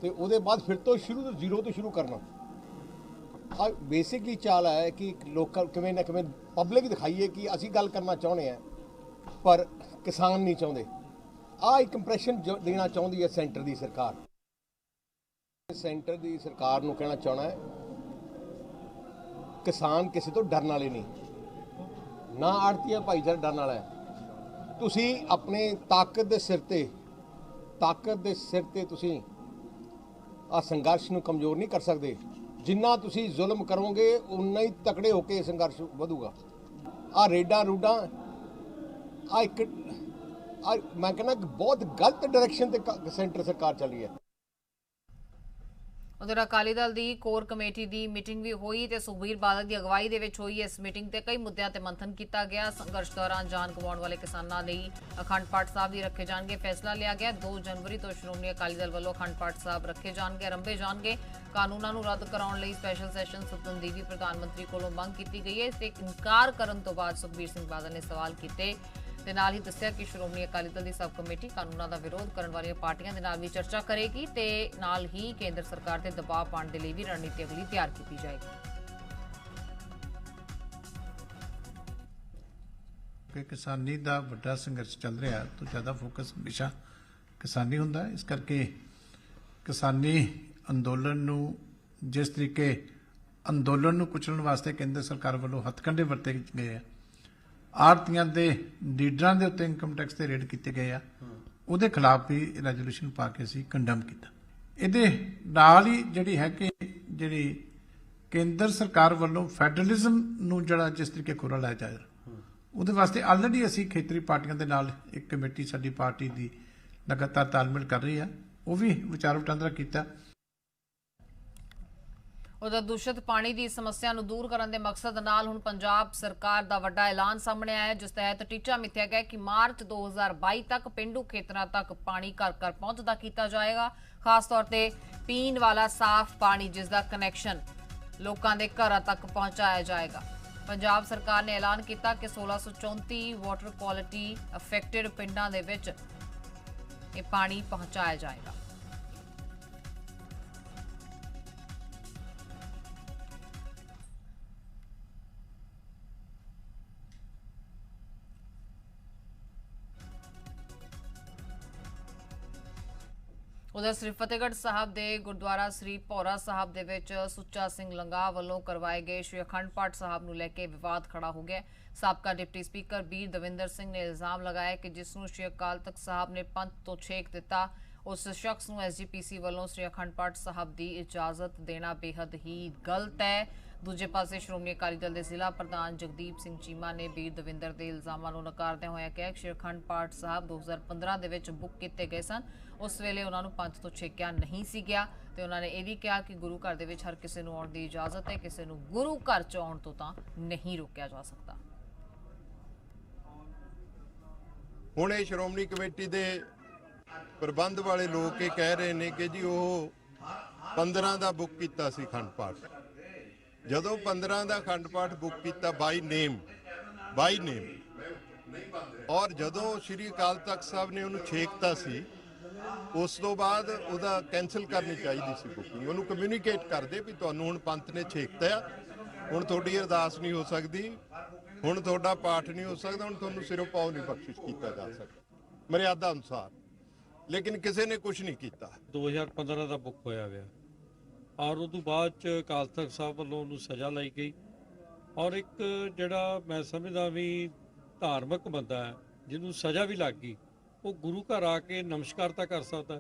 ਤੇ ਉਹਦੇ ਬਾਅਦ ਫਿਰ ਤੋਂ ਜ਼ੀਰੋ ਤੋਂ ਸ਼ੁਰੂ ਕਰਨਾ। ਆ ਬੇਸਿਕਲੀ ਚਾਲ ਹੈ ਕਿ ਲੋਕਾਂ ਕਿਵੇਂ ਨਾ ਕਿਵੇਂ ਪਬਲਿਕ ਦਿਖਾਈਏ ਕਿ ਅਸੀਂ ਗੱਲ ਕਰਨਾ ਚਾਹੁੰਦੇ ਹਾਂ ਪਰ ਕਿਸਾਨ ਨਹੀਂ ਚਾਹੁੰਦੇ। ਆ ਇੱਕ ਇੰਪ੍ਰੈਸ਼ਨ ਦੇਣਾ ਚਾਹੁੰਦੀ ਹੈ ਸੈਂਟਰ ਦੀ ਸਰਕਾਰ। ਸੈਂਟਰ ਦੀ ਸਰਕਾਰ ਨੂੰ ਕਹਿਣਾ ਚਾਹਣਾ ਹੈ ਕਿਸਾਨ ਕਿਸੇ ਤੋਂ ਡਰਨ ਵਾਲੇ ਨਹੀਂ, ਨਾ ਆੜਤੀਆ ਭਾਈਚਾਰਾ ਡਰਨ ਵਾਲਾ ਹੈ। ਤੁਸੀਂ ਆਪਣੇ ਤਾਕਤ ਦੇ ਸਿਰ ਤੇ ਤੁਸੀਂ ਆ ਸੰਘਰਸ਼ ਨੂੰ ਕਮਜ਼ੋਰ ਨਹੀਂ ਕਰ ਸਕਦੇ। ਜਿੰਨਾ ਤੁਸੀਂ ਜ਼ੁਲਮ ਕਰੋਗੇ ਉਨਾ ਹੀ ਤਕੜੇ ਹੋ ਕੇ ਸੰਘਰਸ਼ ਵਧੂਗਾ। ਆ ਰੇਡਾਂ ਰੂਡਾਂ ਮੈਂ ਕਹਿੰਦਾ ਬਹੁਤ ਗਲਤ ਡਾਇਰੈਕਸ਼ਨ ਤੇ ਸੈਂਟਰ ਸਰਕਾਰ ਚੱਲ ਰਹੀ ਹੈ। ਉਧਰ ਅਕਾਲੀ ਦਲ ਦੀ ਕੋਰ ਕਮੇਟੀ ਦੀ ਮੀਟਿੰਗ ਵੀ ਹੋਈ ਤੇ ਸੁਖਬੀਰ ਬਾਦਲ ਦੀ ਅਗਵਾਈ ਦੇ ਵਿੱਚ ਹੋਈ। ਇਸ ਮੀਟਿੰਗ ਤੇ ਕਈ ਮੁੱਦਿਆਂ ਤੇ ਮੰਥਨ ਕੀਤਾ ਗਿਆ। ਸੰਘਰਸ਼ ਦੌਰਾਨ ਜਾਨ ਗਵਾਉਣ ਵਾਲੇ ਕਿਸਾਨਾਂ ਲਈ ਅਖੰਡ ਪਾਠ ਸਾਹਿਬ ਵੀ ਰੱਖੇ ਜਾਣਗੇ। ਫੈਸਲਾ ਲਿਆ ਗਿਆ 2 ਜਨਵਰੀ ਤੋਂ ਸ਼੍ਰੋਮਣੀ ਅਕਾਲੀ ਦਲ ਵੱਲੋਂ ਅਖੰਡ ਪਾਠ ਸਾਹਿਬ ਰੱਖੇ ਜਾਣਗੇ, ਆਰੰਭੇ ਜਾਣਗੇ। ਕਾਨੂੰਨਾਂ ਨੂੰ ਰੱਦ ਕਰਾਉਣ ਲਈ ਸਪੈਸ਼ਲ ਸੈਸ਼ਨ ਸੱਦਣ ਦੀ ਵੀ ਪ੍ਰਧਾਨ ਮੰਤਰੀ ਕੋਲੋਂ ਮੰਗ ਕੀਤੀ ਗਈ ਹੈ। ਇਸ ਤੇ ਇਨਕਾਰ ਕਰਨ ਤੋਂ ਬਾਅਦ ਸੁਖਬੀਰ ਸਿੰਘ ਬਾਦਲ ਨੇ ਸਵਾਲ ਕੀਤੇ ਤੇ ਨਾਲ ਹੀ ਦੱਸਿਆ ਕਿ ਸ਼੍ਰੋਮਣੀ ਅਕਾਲੀ ਦਲ ਦੀ ਸਬ ਕਮੇਟੀ ਕਾਨੂੰਨਾਂ ਦਾ ਵਿਰੋਧ ਕਰਨ ਵਾਲੀਆਂ ਪਾਰਟੀਆਂ ਦੇ ਨਾਲ ਵੀ ਚਰਚਾ ਕਰੇਗੀ ਤੇ ਨਾਲ ਹੀ ਕੇਂਦਰ ਸਰਕਾਰ ਤੇ ਦਬਾਅ ਪਾਉਣ ਦੇ ਲਈ ਵੀ ਰਣਨੀਤੀ ਅਗਲੀ ਤਿਆਰ ਕੀਤੀ ਜਾਏਗੀ। ਕਿ ਕਿਸਾਨੀ ਦਾ ਵੱਡਾ ਸੰਘਰਸ਼ ਚੱਲ ਰਿਹਾ ਤਾਂ ਜ਼ਿਆਦਾ ਫੋਕਸ ਹਮੇਸ਼ਾ ਕਿਸਾਨੀ ਹੁੰਦਾ ਹੈ। ਇਸ ਕਰਕੇ ਕਿਸਾਨੀ ਅੰਦੋਲਨ ਨੂੰ ਜਿਸ ਤਰੀਕੇ ਅੰਦੋਲਨ ਨੂੰ ਕੁਚਲਣ ਵਾਸਤੇ ਕੇਂਦਰ ਸਰਕਾਰ ਵੱਲੋਂ ਹੱਥਕੰਡੇ ਵਰਤੇ ਗਏ ਆ, ਆੜਤੀਆਂ ਦੇ ਲੀਡਰਾਂ ਦੇ ਉੱਤੇ ਇਨਕਮ ਟੈਕਸ ਦੇ ਰੇਡ ਕੀਤੇ ਗਏ ਆ, ਉਹਦੇ ਖਿਲਾਫ ਵੀ ਰੈਜ਼ੋਲੂਸ਼ਨ ਪਾ ਕੇ ਅਸੀਂ ਕੰਡਮ ਕੀਤਾ। ਇਹਦੇ ਨਾਲ ਹੀ ਜਿਹੜੀ ਹੈ ਕਿ ਜਿਹੜੀ ਕੇਂਦਰ ਸਰਕਾਰ ਵੱਲੋਂ ਫੈਡਰਲਿਜ਼ਮ ਨੂੰ ਜਿਹੜਾ ਜਿਸ ਤਰੀਕੇ ਖੁਰਾ ਲਾਇਆ ਜਾ ਰਿਹਾ, ਉਹਦੇ ਵਾਸਤੇ ਆਲਰੇਡੀ ਅਸੀਂ ਖੇਤਰੀ ਪਾਰਟੀਆਂ ਦੇ ਨਾਲ ਇੱਕ ਕਮੇਟੀ ਸਾਡੀ ਪਾਰਟੀ ਦੀ ਲਗਾਤਾਰ ਤਾਲਮੇਲ ਕਰ ਰਹੀ ਹੈ, ਉਹ ਵੀ ਵਿਚਾਰ ਵਟਾਂਦਰਾ ਕੀਤਾ। ਉਧਰ ਦੂਸ਼ਿਤ ਪਾਣੀ ਦੀ ਸਮੱਸਿਆ ਨੂੰ ਦੂਰ ਕਰਨ ਦੇ ਮਕਸਦ ਨਾਲ ਹੁਣ ਪੰਜਾਬ ਸਰਕਾਰ ਦਾ ਵੱਡਾ ਐਲਾਨ ਸਾਹਮਣੇ ਆਇਆ ਹੈ, ਜਿਸ ਤਹਿਤ ਟੀਚਾ ਮਿੱਥਿਆ ਗਿਆ ਕਿ ਮਾਰਚ 2022 ਤੱਕ ਪਿੰਡੂ ਖੇਤਰਾਂ ਤੱਕ ਪਾਣੀ ਘਰ ਘਰ ਪਹੁੰਚਦਾ ਕੀਤਾ ਜਾਏਗਾ। ਖਾਸ ਤੌਰ ਤੇ ਪੀਣ ਵਾਲਾ ਸਾਫ਼ ਪਾਣੀ ਜਿਸ ਦਾ ਕਨੈਕਸ਼ਨ ਲੋਕਾਂ ਦੇ ਘਰਾਂ ਤੱਕ ਪਹੁੰਚਾਇਆ ਜਾਏਗਾ। ਪੰਜਾਬ ਸਰਕਾਰ ਨੇ ਐਲਾਨ ਕੀਤਾ ਕਿ 1634 ਵਾਟਰ ਕੁਆਲਿਟੀ ਅਫੈਕਟਡ ਪਿੰਡਾਂ ਦੇ ਵਿੱਚ ਇਹ ਪਾਣੀ ਪਹੁੰਚਾਇਆ ਜਾਏਗਾ। उधर श्री फतेहगढ़ साहब दे गुरुद्वारा श्री भौरा साहब दे विच सुच्चा सिंह लंगाह वालों करवाए गए श्री अखंड पाठ साहब नूं लैके विवाद खड़ा हो गया। साबका डिप्टी स्पीकर बीर दविंदर सिंह ने इल्जाम लगाया कि जिसनूं श्री अकाल तख्त साहब ने पंथ तो छेक दिता, उस शख्स नूं SGPC वालों श्री अखंड पाठ साहब की इजाजत देना बेहद ही गलत है। दूजे पासे श्रोमणी अकाली दल के जिला प्रधान जगदीप सिंह चीमा ने बीर दविंदर के इल्जामां नूं नकारदे होए कहा कि श्री अखंड पाठ साहब 2015 दे विच बुक किए गए सन, उस वेले उन्हां नूं पंथ तो छेकिया नहीं सी गया ते उन्होंने यह भी कहा कि गुरु घर दे विच हर किसी नूं आउण दी इजाजत है, किसी नूं गुरु घर च आउण तो तां नहीं रोकिया जा सकता। हुण इह श्रोमणी कमेटी दे प्रबंध वाले लोग ये कह रहे हैं कि जी वो 15 का बुक किया सी अखंड पाठ, जदों 15 का अखंड पाठ बुक किया बाई नेम और जदों श्री अकाल तख्त साहब ने उन्होंने छेकता सी, उस तो बाद उहदा कैंसल करनी चाहिए सी बुकिंग, उन्होंने कम्यूनीकेट कर दे भी तुहानूं हुण पंथ ने छेकता, हुण तुहाडी अरदास नहीं हो सकती, हुण तुहाडा पाठ नहीं हो सकता, हुण तुहानूं सिरों पाओ नहीं बख्शिश किया जा सकता मर्यादा अनुसार, लेकिन किसी ने कुछ नहीं किया। 2015 का बुक होया गया और उस बाद च अकाल तख्त साहब वालों उन्होंने सज़ा लाई गई और एक जिहड़ा मैं समझदा भी धार्मिक बंदा है जिन्होंने सज़ा भी लग गई, वो गुरु घर आके नमस्कारता कर सकता।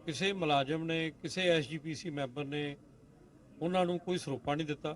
किसी मुलाजम ने किसी SGPC मैंबर ने उन्होंने कोई सरोपा नहीं दिता।